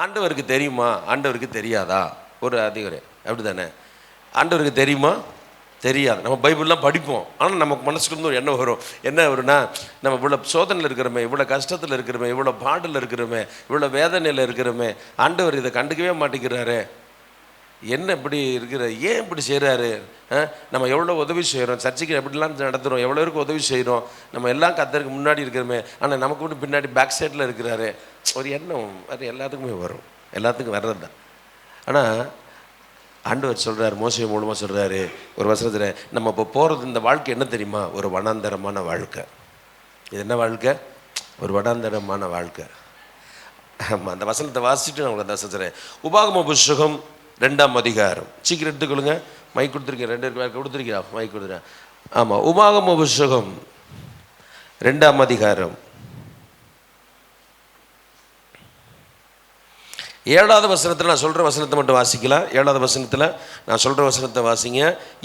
ஆண்டவருக்கு தெரியுமா, ஆண்டவருக்கு தெரியாதா? ஒரு அதிகாரி அப்படி தானே. ஆண்டவருக்கு தெரியுமா தெரியாது. நம்ம பைபிள்லாம் படிப்போம், ஆனால் நமக்கு மனசுக்கு வந்து என்ன வரும், என்ன வரும்னா, நம்ம இவ்வளோ சோதனையில் இருக்கிறோமே, இவ்வளோ கஷ்டத்தில் இருக்கிறோமே, இவ்வளோ பாடில் இருக்கிறோமே, இவ்வளோ வேதனையில் இருக்கிறோமே, ஆண்டவர் இதை கண்டுக்கவே மாட்டேங்கிறாரு, என்ன இப்படி இருக்கிற, ஏன் இப்படி செய்கிறாரு? நம்ம எவ்வளோ உதவி செய்கிறோம், சர்ச்சைக்கு எப்படிலாம் நடத்துகிறோம், எவ்வளோ பேருக்கு உதவி செய்கிறோம், நம்ம எல்லாம் கர்த்தருக்கு முன்னாடி இருக்கிறோமே, ஆனால் நமக்கு மட்டும் பின்னாடி பேக் சைடில் இருக்கிறாரு. ஒரு எண்ணம் அது எல்லாத்துக்குமே வரும், எல்லாத்துக்கும் வர்றது தான். ஆனால் ஆண்டவர் சொல்கிறார், மோசே மூலமாக சொல்கிறாரு ஒரு வசனத்தில், நம்ம இப்போ போகிறது இந்த வாழ்க்கை என்ன தெரியுமா, ஒரு வனாந்தரமான வாழ்க்கை. இது என்ன வாழ்க்கை? ஒரு வனாந்தரமான வாழ்க்கை. ஆமாம், அந்த வசனத்தை வாசிச்சுட்டு நான் உங்களுக்கு அந்த சொல்கிறேன். உபாகம புஸ்தகம் 2ஆம் அதிகாரம், சீக்கிரம் எடுத்துக்கொள்ளுங்க, மைக் கொடுத்துருக்கேன், 2 பேர் கொடுத்துருக்கா, மைக் கொடுத்துறேன். ஆமாம், உபாகம புஸ்தகம் 2ஆம் அதிகாரம் 7வது வசனத்தில் நான் சொல்கிற வசனத்தை மட்டும் வாசிக்கலாம். 7வது வசனத்தில் நான் சொல்கிற வசனத்தை வாசிங்க.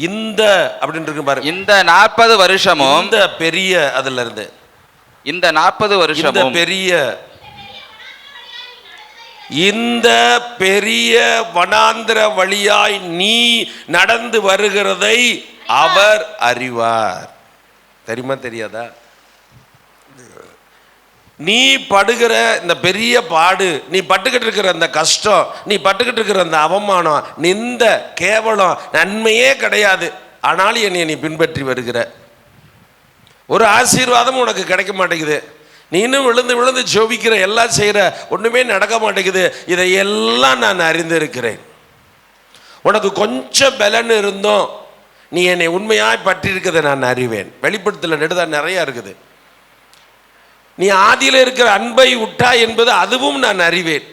இந்த அப்படின்னு இருக்கு பாருங்க, இந்த 40 வருஷமும், இந்த பெரிய அதுல இருந்து இந்த 40 வருஷமும் இந்த பெரிய வனாந்திர வழியாய் நீ நடந்து வருகிறதை அவர் அறிவார். தெரியுமா தெரியாதா? நீ படுகிற இந்த பெரிய பாடு, நீ பட்டுக்கிட்டு இருக்கிற அந்த கஷ்டம், நீ பட்டுக்கிட்டு இருக்கிற அந்த அவமானம், நிந்த கேவலம் நன்மையே கிடையாது, ஆனாலும் என்னை நீ பின்பற்றி வருகிற, ஒரு ஆசீர்வாதம் உனக்கு கிடைக்க மாட்டேங்குது, நீ இன்னும் விழுந்து விழுந்து ஜெபிக்கிற, எல்லாம் செய்கிற, ஒன்றுமே நடக்க மாட்டேங்குது, இதையெல்லாம் நான் அறிந்திருக்கிறேன். உனக்கு கொஞ்சம் பலன் இருந்தோம், நீ என்னை உண்மையாய் பற்றி இருக்கிறத நான் அறிவேன். வெளிப்படுத்தல நெடுதான் நிறையா இருக்குது. நீ ஆதியில் இருக்கிற அன்பை விட்டா என்பது அதுவும் நான் அறிவேன்.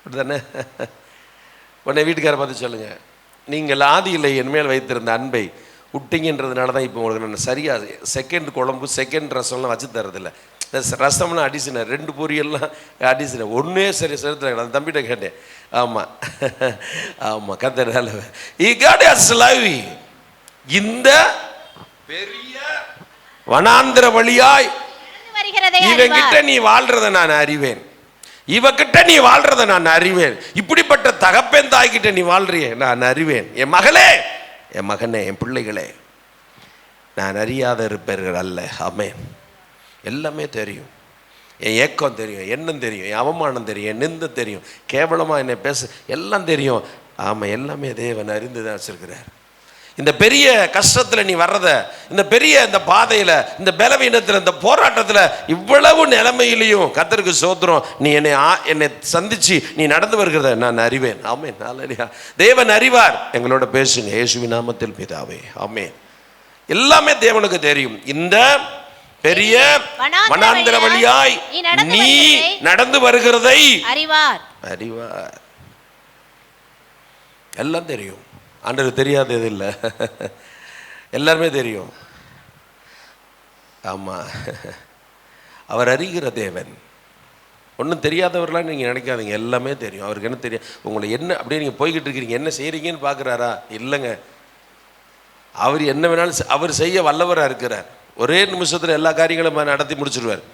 அப்படிதானே? உன்னை வீட்டுக்கார பார்த்து சொல்லுங்க, நீங்கள் ஆதியில் என் மேல் வைத்திருந்த அன்பை விட்டீங்கன்றதுனால தான் இப்போ உங்களுக்கு நான் சரியாக செகண்ட் குழம்பு செகண்ட் ரசம்லாம் வச்சு தரதில்லை. ரசம்லாம் அடிஷனல், 2 பொரியல்லாம் அடிஷனல், ஒன்றே சரி சரித்திரம். அந்த தம்பிகிட்ட கேட்டேன். ஆமாம் ஆமாம், கத்தரால இந்த பெரிய வனாந்திர வழியாய் இவங்கிட்ட நீ வாழ்றத நான் அறிவேன், இவகிட்ட நீ வாழ்றத நான் அறிவேன், இப்படிப்பட்ட தகப்பன் தாய்கிட்ட நீ வாழ்றிய நான் அறிவேன். என் மகளே, என் மகனே, என் பிள்ளைகளே, நான் அறியாத இருப்பீர்கள் அல்ல. ஆமென். எல்லாமே தெரியும், என் ஏக்கம் தெரியும், எண்ணம் தெரியும், என் அவமானம் தெரியும், என் நிந்த தெரியும், கேவலமாக என்னை பேச எல்லாம் தெரியும். ஆமாம், எல்லாமே தேவன் அறிந்து தான் வச்சிருக்கிறார். இந்த பெரிய கஷ்டத்தில் நீ வர்றத, இந்த பெரிய இந்த பாதையில், இந்த பலவீனத்தில், இந்த போராட்டத்தில், இவ்வளவு நிலைமையிலையும் கர்த்தருக்கு ஸ்தோத்திரம், நீ என்னை சந்திச்சு நீ நடந்து வருகிறத நான் அறிவேன். ஆமென். ஹல்லேலூயா. தேவன் அறிவார். எங்களோட பேசுங்க இயேசுவின் நாமத்தில் பிதாவே. ஆமென். எல்லாமே தேவனுக்கு தெரியும். இந்த பெரிய வனாந்திர வழியாய் நீ நடந்து வருகிறதை அறிவார். அறிவார். எல்லாம் தெரியும். ஆண்டவருக்கு தெரியாது எது இல்லை, எல்லாருமே தெரியும். ஆமாம், அவர் அறிகிற தேவன். ஒன்றும் தெரியாதவர்களாம் நீங்கள் நினைக்காதீங்க, எல்லாமே தெரியும். அவருக்கு என்ன தெரியும், உங்களை என்ன அப்படியே நீங்கள் போய்கிட்டு இருக்கிறீங்க, என்ன செய்கிறீங்கன்னு பார்க்குறாரா? இல்லைங்க, அவர் என்ன வேணாலும் அவர் செய்ய வல்லவராக இருக்கிறார். ஒரே நிமிஷத்தில் எல்லா காரியங்களும் நடத்தி முடிச்சிடுவார்,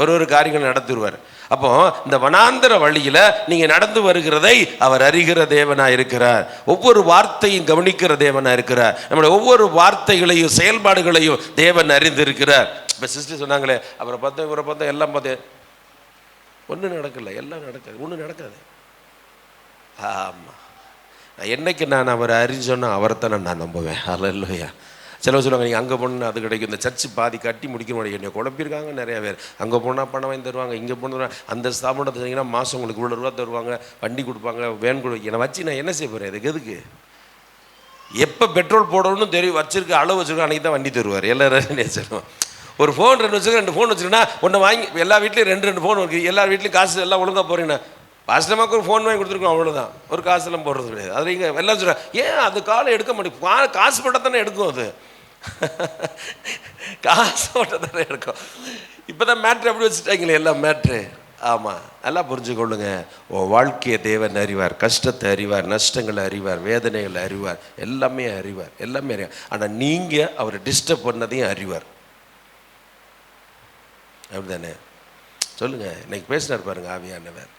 ஒரு காரியங்கள் நடத்திடுவார். அப்போ இந்த வனாந்தர வழியில் நீங்கள் நடந்து வருகிறதை அவர் அறிகிற தேவனாக இருக்கிறார். ஒவ்வொரு வார்த்தையும் கவனிக்கிற தேவனாக இருக்கிறார். நம்முடைய ஒவ்வொரு வார்த்தைகளையும் செயல்பாடுகளையும் தேவன் அறிந்திருக்கிறார். இப்போ சிஸ்டர் சொன்னாங்களே, அவரை பார்த்தேன் இவரை பார்த்தேன் எல்லாம் பார்த்தேன், ஒன்றும் நடக்கலை, எல்லாம் நடக்காது, ஒன்றும் நடக்காது. ஆமாம், என்னைக்கு நான் அவரை அறிஞ்சோன்னா அவரைத்தான் நான் நம்புவேன். அல்லேலூயா. சிலவர் சொல்லுவாங்க, நீங்கள் அங்கே போனால் அது கிடைக்கும், இந்த சர்ச்சு பாதி கட்டி முடிக்க முடியும், என்னை குழப்பியிருக்காங்க நிறைய பேர். அங்கே போனால் பணம் வாங்கி தருவாங்க, இங்கே போனால் அந்த ஸ்தாபனத்தை செஞ்சீங்கன்னா மாதம் உங்களுக்கு இவ்வளோ ரூபா தருவாங்க, வண்டி கொடுப்பாங்க, வேன் கொடு. என்னை வச்சு நான் என்ன செய்ய போகிறேன்? இதுக்கு எதுக்கு? எப்போ பெட்ரோல் போடணும்னு தெரியும், வச்சிருக்க அளவு வச்சுருக்கோம், அன்றைக்கி தான் வண்டி தருவார். எல்லாரும் சொல்லுவோம், ஒரு ஃபோன் 2 வச்சுருக்கேன், 2 ஃபோன் வச்சுருக்கேன்னா ஒன்று வாங்கி, எல்லா வீட்லேயும் 2 ஃபோன் இருக்குது, எல்லா வீட்லேயும் காசு எல்லாம் ஒழுங்காக போகிறீங்கன்னா பாஸ்டமாக்கு ஒரு ஃபோன் வாங்கி கொடுத்துருக்கோம், அவ்வளோதான். ஒரு காசெல்லாம் போடுறது கிடையாது. அதில் இங்கே எல்லாம் சொல்கிறேன், ஏன் அது காலை எடுக்க மாட்டேங்குது, காசு போட்டால் தானே எடுக்கும், அது காசு போட்டால் தானே எடுக்கும். இப்போ தான் மேட்ரு எப்படி வச்சுட்டாங்களே எல்லாம் மேட்ரு. ஆமாம், நல்லா புரிஞ்சுக்கொள்ளுங்க. வாழ்க்கையை தேவன் அறிவார், கஷ்டத்தை அறிவார், நஷ்டங்களை அறிவார், வேதனைகளை அறிவார், எல்லாமே அறிவார், எல்லாமே அறிவார். ஆனால் நீங்கள் அவரை டிஸ்டர்ப் பண்ணதையும் அறிவார். அப்படி தானே? சொல்லுங்கள். இன்னைக்கு பேசினார் பாருங்க ஆவியானவர்.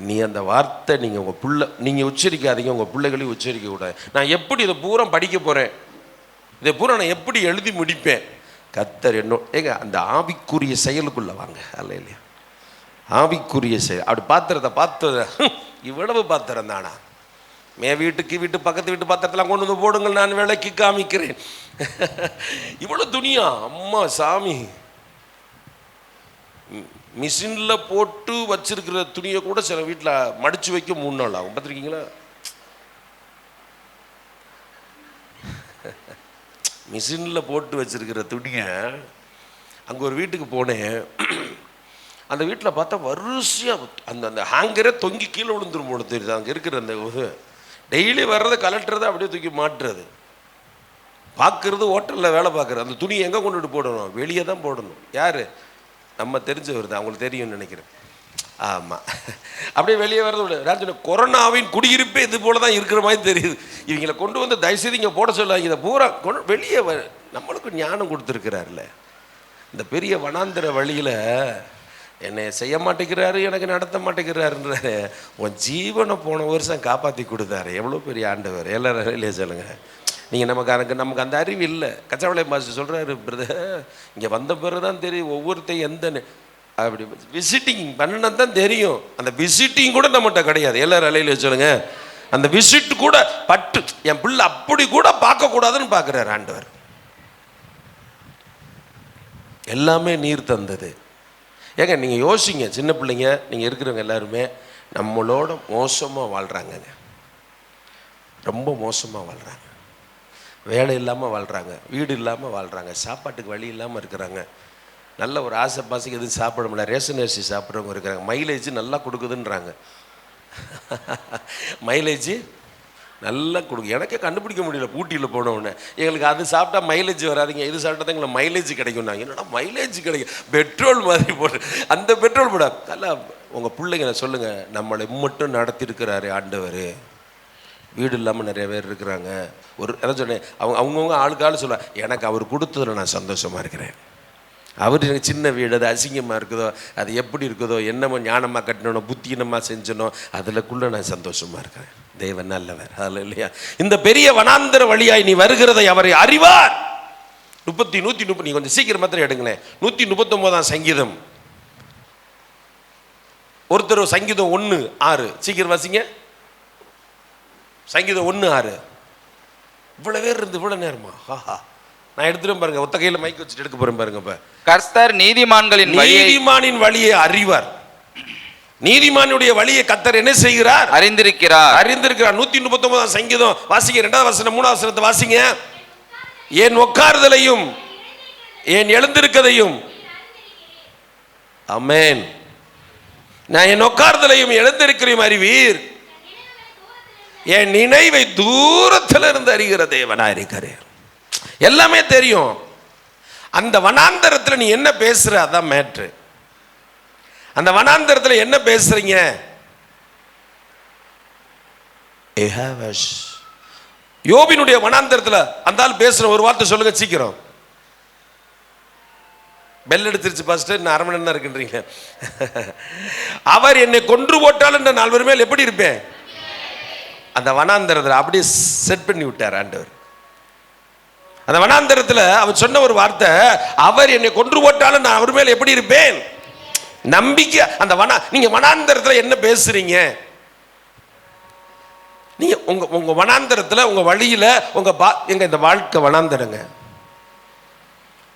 நீ அந்த வார்த்தை நீங்கள் உங்கள் பிள்ளை நீங்கள் உச்சரிக்காதீங்க, உங்கள் பிள்ளைகளையும் உச்சரிக்க கூடாது. நான் எப்படி இதை பூரா படிக்க போகிறேன், இதை பூரா நான் எப்படி எழுதி முடிப்பேன்? கர்த்தர் ஏங்க அந்த ஆவிக்குரிய செயலுக்குள்ளே வாங்க. அல்ல இல்லையா? ஆவிக்குரிய செயல். அப்படி பாத்திரத்தை இவ்வளவு பாத்திரம் தானா? வீட்டு பக்கத்து வீட்டு பாத்திரத்தெல்லாம் கொண்டு வந்து போடுங்கள், நான் விலைக்கு காமிக்கிறேன். இவ்வளோ துணியா? அம்மா சாமி, மிஷினில் போட்டு வச்சிருக்கிற துணியை கூட சில வீட்டில் மடித்து வைக்க 3 நாள் ஆகும். பார்த்துருக்கீங்களா? மிஷினில் போட்டு வச்சிருக்கிற துணியை. அங்கே ஒரு வீட்டுக்கு போனேன். அந்த வீட்டில் பார்த்தா வரிசையாக அந்த ஹேங்கரே தொங்கி கீழே விழுந்துரும் போல தெரியுது. அங்கே இருக்கிற அந்த டெய்லி வர்றதை கலட்டுறதை அப்படியே தூக்கி மாட்டுறது, பார்க்குறது, ஹோட்டலில் வேலை பார்க்குறது. அந்த துணியை எங்கே கொண்டுட்டு போடணும்? வெளியே தான் போடணும். யார்? நம்ம தெரிஞ்சவர் தான், அவங்களுக்கு தெரியும்னு நினைக்கிறேன். ஆமாம், அப்படியே வெளியே வர்றது. ராஜன கொரோனாவின் குடியிருப்பே இது போல தான் இருக்கிற மாதிரி தெரியுது. இவங்களை கொண்டு வந்து தயவுசெய்து இங்கே போட சொல்லாங்க. இதை பூரா வெளியே நம்மளுக்கு ஞானம் கொடுத்துருக்கிறார்ல. இந்த பெரிய வனாந்திர வழியில் என்னை செய்ய மாட்டேங்கிறாரு, எனக்கு நடத்த மாட்டேங்கிறாருன்றாரு. உன் ஜீவனை போன வருஷம் காப்பாற்றி கொடுத்தாரு. எவ்வளோ பெரிய ஆண்டவர்! எல்லாரும் இல்லையா சொல்லுங்கள். நீங்கள் நமக்கு அந்த அறிவு இல்லை. கச்சாவளை மாஸ்டர் சொல்கிறாரு, பிரதர் இங்கே வந்த பிறகு தான் தெரியும் ஒவ்வொருத்தையும் எந்த அப்படி விசிட்டிங் பண்ணணும் தான் தெரியும். அந்த விசிட்டிங் கூட நம்மகிட்ட கிடையாது. எல்லாரும் அலையில சொல்லுங்க. அந்த விசிட் கூட பட்டு என் பிள்ளை அப்படி கூட பார்க்கக்கூடாதுன்னு பார்க்குறாரு ஆண்டவர். எல்லாமே நீர் தந்தது. ஏங்க நீங்கள் யோசிங்க, சின்ன பிள்ளைங்க நீங்கள் இருக்கிறவங்க எல்லாருமே நம்மளோட மோசமாக வாழ்கிறாங்கங்க. ரொம்ப மோசமாக வாழ்கிறாங்க. வேலை இல்லாமல் வாழ்கிறாங்க, வீடு இல்லாமல் வாழ்கிறாங்க, சாப்பாட்டுக்கு வழி இல்லாமல் இருக்கிறாங்க. நல்ல ஒரு ஆசை பாசைக்கு எதுவும் சாப்பிட முடியல, ரேஷன் அரிசி சாப்பிட்றவங்க இருக்கிறாங்க. மைலேஜ் நல்லா கொடுக்குதுன்றாங்க. மைலேஜ் நல்லா கொடுக்கு. எனக்கே கண்டுபிடிக்க முடியல ஊட்டியில் போனவுடனே. எங்களுக்கு அது சாப்பிட்டா மைலேஜ் வராதிங்க, இது சாப்பிட்டா தான் எங்களுக்கு மைலேஜ் கிடைக்கும். நாங்கள் என்னடா மைலேஜ் கிடைக்கும்? பெட்ரோல் மாதிரி போட்டு அந்த பெட்ரோல் போட நல்லா. உங்கள் பிள்ளைங்க சொல்லுங்கள், நம்மளை மட்டும் நடத்திருக்கிறாரு ஆண்டவர். வீடு இல்லாமல் நிறைய பேர் இருக்கிறாங்க. என்ன சொன்னேன், அவங்கவுங்க ஆளுக்கு சொல்லுவாங்க, எனக்கு அவர் கொடுத்ததில் நான் சந்தோஷமாக இருக்கிறேன். அவர் எனக்கு சின்ன வீடு, அது அசிங்கமாக இருக்குதோ, அது எப்படி இருக்குதோ, என்னமோ ஞானமாக கட்டணனோ, புத்தியினமாக செஞ்சனோ, அதிலக்குள்ளே நான் சந்தோஷமாக இருக்கிறேன். தேவன் நல்லவர். அதில் இல்லையா? இந்த பெரிய வனாந்தர வழியாய் நீ வருகிறதை அவரை அறிவார். 130 நீ கொஞ்சம் சீக்கிரம் மாத்திரம் எடுங்களேன். 139ஆம் சங்கீதம். ஒருத்தர் சங்கீதம் 1:6 சீக்கிரம் வாசிங்க. சங்கீதம் 1:6. இவ்வளவு பேர் இருந்து இவ்வளவு நேரமா? நான் எடுத்துட்டு பாருங்க, ஒத்த கையில மைக் வச்சுட்டு எடுக்க போறேன் பாருங்க. இப்ப கர்த்தர் நீதிமானின் வழியை அறிவார். நீதிமானுடைய வழியை கர்த்தர் என்ன செய்கிறார்? அறிந்திருக்கிறார். 139ஆம் சங்கீதம் வாசிங்க, 2வது வசனம் 3வது வசனத்தை வாசிங்க. என் உட்கார்தலையும் என் எழுந்திருக்கதையும், ஆமென், நான் என் உட்கார்தலையும் எழுந்திருக்கிறதையும் அறிவீர். என் நினைவை தூரத்தில் இருந்து அறிகிற தேவனா இருக்கிறேன். எல்லாமே தெரியும். அந்த வனாந்தரத்தில் நீ என்ன பேசுற, அதான் மேட்ரு. அந்த வனாந்தரத்தில் என்ன பேசுறீங்க? யோபினுடைய வனாந்தரத்தில் அந்த ஆள் பேசுற ஒரு வார்த்தை சொல்லுங்க சீக்கிரம். பெல் எடுத்துருச்சு பாஸ்டர், இன்னும் 1/2 மணி நேரம் தான் இருக்குன்றீங்க. அவர் என்னை கொன்று போட்டால் நான் 4 மேல் எப்படி இருப்பேன்? அந்த வனாந்தரத்தில் அப்படியே செட் பண்ணி விட்டார் ஆண்டவர். அந்த வனாந்தரத்தில் அவர் சொன்ன ஒரு வார்த்தை, அவர் என்னை கொன்று போட்டாலும் நான் அவர் மேல் எப்படி இருப்பேன்? நம்பிக்கை. அந்த நீங்க வனாந்தரத்தில் என்ன பேசுறீங்க? நீங்க உங்க வனாந்தரத்தில், உங்க வழியில, எங்க இந்த வாழ்க்கை வனாந்தரங்க.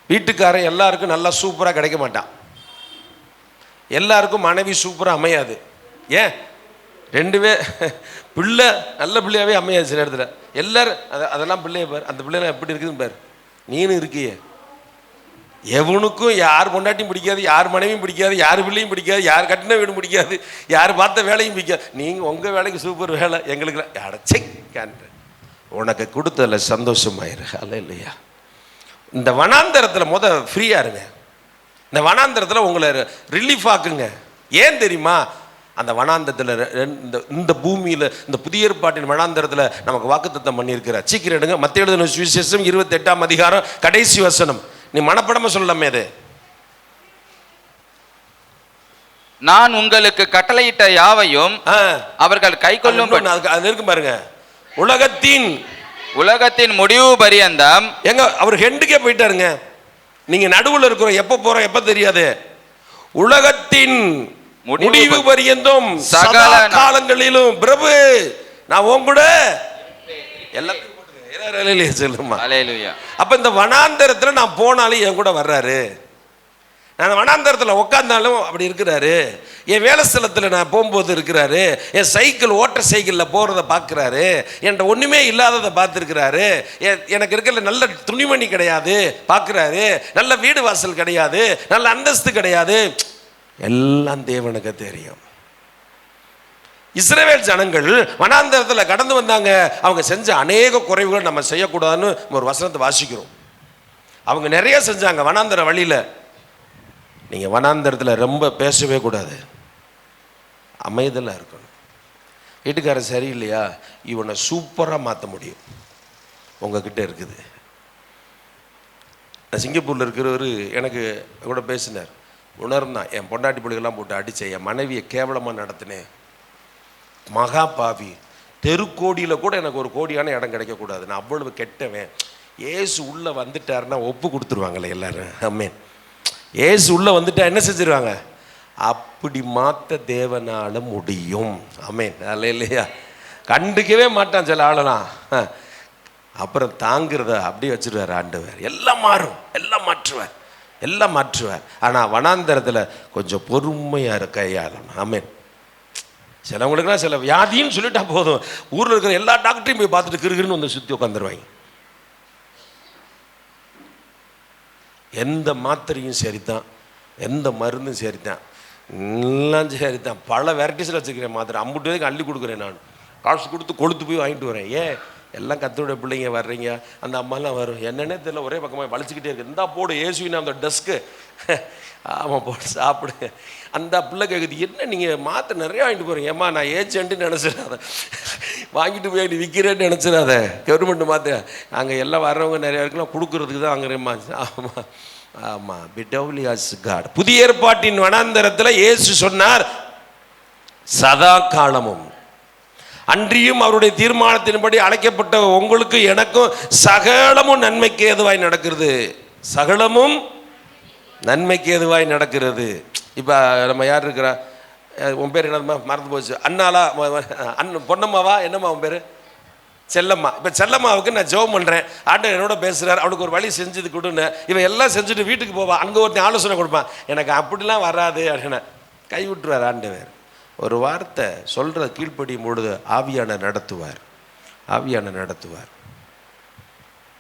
வீட்டுக்காரன் எல்லாருக்கும் நல்லா சூப்பரா கிடைக்க மாட்டான். எல்லாருக்கும் மனைவி சூப்பரா அமையாது. ஏன்? 2 பிள்ளை நல்ல பிள்ளையாவே அமையாது. சில இடத்துல எல்லாரும் அதெல்லாம் பிள்ளைய பார், அந்த பிள்ளைலாம் எப்படி இருக்குதுன்னு பார். நீனும் இருக்கியே. எவனுக்கும் யார் பொண்டாட்டியும் பிடிக்காது, யார் மனைவியும் பிடிக்காது, யார் பிள்ளையும் பிடிக்காது, யார் கட்டின வீடும் பிடிக்காது, யார் பார்த்த வேலையும் பிடிக்காது. நீங்கள் உங்கள் வேலைக்கு சூப்பர் வேலை, எங்களுக்கு அடைச்சை உனக்கு கொடுத்ததில் சந்தோஷமாயிரு. அல்ல இல்லையா? இந்த வனாந்தரத்தில் ஃப்ரீயாக இருங்க. இந்த வனாந்தரத்தில் உங்களை ரிலீஃப் ஆக்குங்க. ஏன் தெரியுமா? அந்த வனாந்தரத்தில் இந்த பூமியில், இந்த புதிய ஏற்பாட்டின் வனாந்தரத்தில் நமக்கு வாக்குத்தத்தம் பண்ணியிருக்கிறார். சீக்கிரம் எடுங்க. மத்தேயு எழுதின சுவிசேஷம் 28ஆம் அதிகாரம் கடைசி வசனம். நீ மனப்படமா சொல்லலாமே அது. நான் உங்களுக்கு கட்டளையிட்ட யாவையும் அவர்கள் கை கொள்ளும். அது இருக்கு பாருங்க, உலகத்தின் முடிவு பரியந்தம். எங்க அவர் ஹெண்டுக்கே போயிட்டாருங்க. நீங்க நடுவுல இருக்கிற எப்ப போற எப்ப தெரியாது. உலகத்தின் முடிவு பரியந்தம் சகல காலங்களிலும் பிரபு நான் உன் கூட எல்லாத்தையும் சொல்லுமா. அப்ப இந்த வனாந்தரத்துல நான் போனாலும் என் கூட வர்றாரு. நான் வனாந்தரத்தில் உட்காந்தாலும் அப்படி இருக்கிறாரு. என் வேலை ஸ்தலத்தில் நான் போகும்போது இருக்கிறாரு. என் சைக்கிள் ஓட்ட சைக்கிளில் போகிறத பார்க்குறாரு. என்கிட்ட ஒன்றுமே இல்லாததை பார்த்துருக்கிறாரு. எனக்கு இருக்கிற நல்ல துணிமணி கிடையாது பார்க்குறாரு. நல்ல வீடு வாசல் கிடையாது, நல்ல அந்தஸ்து கிடையாது, எல்லாம் தேவனுக்கு தெரியும். இஸ்ரவேல் ஜனங்கள் வனாந்தரத்தில் கடந்து வந்தாங்க. அவங்க செஞ்ச அநேக குறைவுகள் நம்ம செய்யக்கூடாதுன்னு ஒரு வசனத்தை வாசிக்கிறோம். அவங்க நிறைய செஞ்சாங்க வனாந்தர வழியில். நீங்கள் வனாந்தரத்தில் ரொம்ப பேசவே கூடாது, அமைதலாக இருக்கணும். வீட்டுக்காரர் சரியில்லையா, இவனை சூப்பராக மாற்ற முடியும், உங்ககிட்ட இருக்குது. நான் சிங்கப்பூரில் இருக்கிறவர் எனக்கு கூட பேசினார். உணர்ந்தான், என் பொண்டாட்டி பிள்ளைகள்லாம் போட்டு அடித்தேன், என் மனைவியை கேவலமாக நடத்தினேன், மகா பாவி, தெருக்கோடியில் கூட எனக்கு ஒரு கோடியான இடம் கிடைக்கக்கூடாது, நான் அவ்வளவு கெட்டவன். ஏசு உள்ளே வந்துட்டாருன்னா ஒப்பு கொடுத்துருவாங்களே எல்லாரும். ஆமென். ஏசு உள்ளே வந்துட்டா என்ன செஞ்சிருவாங்க, அப்படி மாற்ற தேவனால முடியும். ஆமென். அல்லேலூயா. கண்டுக்கவே மாட்டான் சில ஆளலாம், அப்புறம் தாங்கிறத அப்படியே வச்சிருவார் ஆண்டவர். எல்லாம் மாறும், எல்லாம் மாற்றுவார், எல்லாம் மாற்றுவார். ஆனால் வனாந்தரத்தில் கொஞ்சம் பொறுமையாக கையாளணும். ஆமென். சிலவங்களுக்குலாம் சில வியாதின்னு சொல்லிட்டா போதும், ஊரில் இருக்கிற எல்லா டாக்டரையும் போய் பார்த்துட்டு கிருகிருன்னு வந்து சுற்றி உட்காந்துருவாங்க. எந்த மாத்திரையும் சரிதான், எந்த மருந்தும் சரிதான், எல்லாம் சரிதான். பல வெரைட்டிஸில் வச்சுருக்கிறேன் மாத்திரை, அம்புட்டு அள்ளி கொடுக்குறேன். நான் காசு கொடுத்து கொளுத்து போய் வாங்கிட்டு வரேன். ஏன் எல்லாம் கத்தோடைய பிள்ளைங்க வர்றீங்க, அந்த அம்மாலாம் வரும், என்னன்னே தெரியல, ஒரே பக்கமாக வலிச்சுக்கிட்டே இருக்கு. இந்தா போடு ஏசுவினா அந்த டெஸ்க்கு, ஆமாம் போட்டு சாப்பிடுங்க. அந்த பிள்ளை கேட்குது, என்ன நீங்கள் மாத்திரை நிறையா வாங்கிட்டு போகிறீங்க. ஏம்மா நான் ஏஜென்ட்டுன்னு நினச்சிடாத, வாங்கிட்டு போய் நீ விற்கிறேன்னு நினச்சிடாத, கவர்மெண்ட் மாத்திரை நாங்கள் எல்லாம் வர்றவங்க நிறையா இருக்கலாம் கொடுக்குறதுக்கு தான் வாங்குறேம்மா. ஆமாம் ஆமாம், பிடவுலியாஸ் காட். புதிய ஏற்பாட்டின் வனாந்தரத்தில் இயேசு சொன்னார், சதா காலமும் அன்றியும் அவருடைய தீர்மானத்தின்படி அழைக்கப்பட்ட உங்களுக்கு எனக்கும் சகலமும் நன்மைக்கு ஏதுவாய் நடக்கிறது, சகலமும் நன்மைக்கு ஏதுவாய் நடக்கிறது. இப்போ நம்ம யார் இருக்கிறா, உன் பேர் என்னம்மா மறந்து போச்சு, அண்ணாலா, பொன்னம்மாவா, என்னம்மா உன் பேர், செல்லம்மா. இப்போ செல்லம்மாவுக்கு நான் ஜெபம் பண்ணுறேன், ஆண்டவர் என்னோட பேசுகிறார், அவனுக்கு ஒரு வழி செஞ்சது கொடுன்னு. இவன் எல்லாம் செஞ்சுட்டு வீட்டுக்கு போவான், அங்கே ஒருத்தன் ஆலோசனை கொடுப்பான், எனக்கு அப்படிலாம் வராது அப்படின்னு கை விட்டுருவார் ஆண்டவர். ஒரு வார்த்தை சொல்கிற கீழ்ப்படியும் பொழுது ஆவியான நடத்துவார், ஆவியான நடத்துவார்.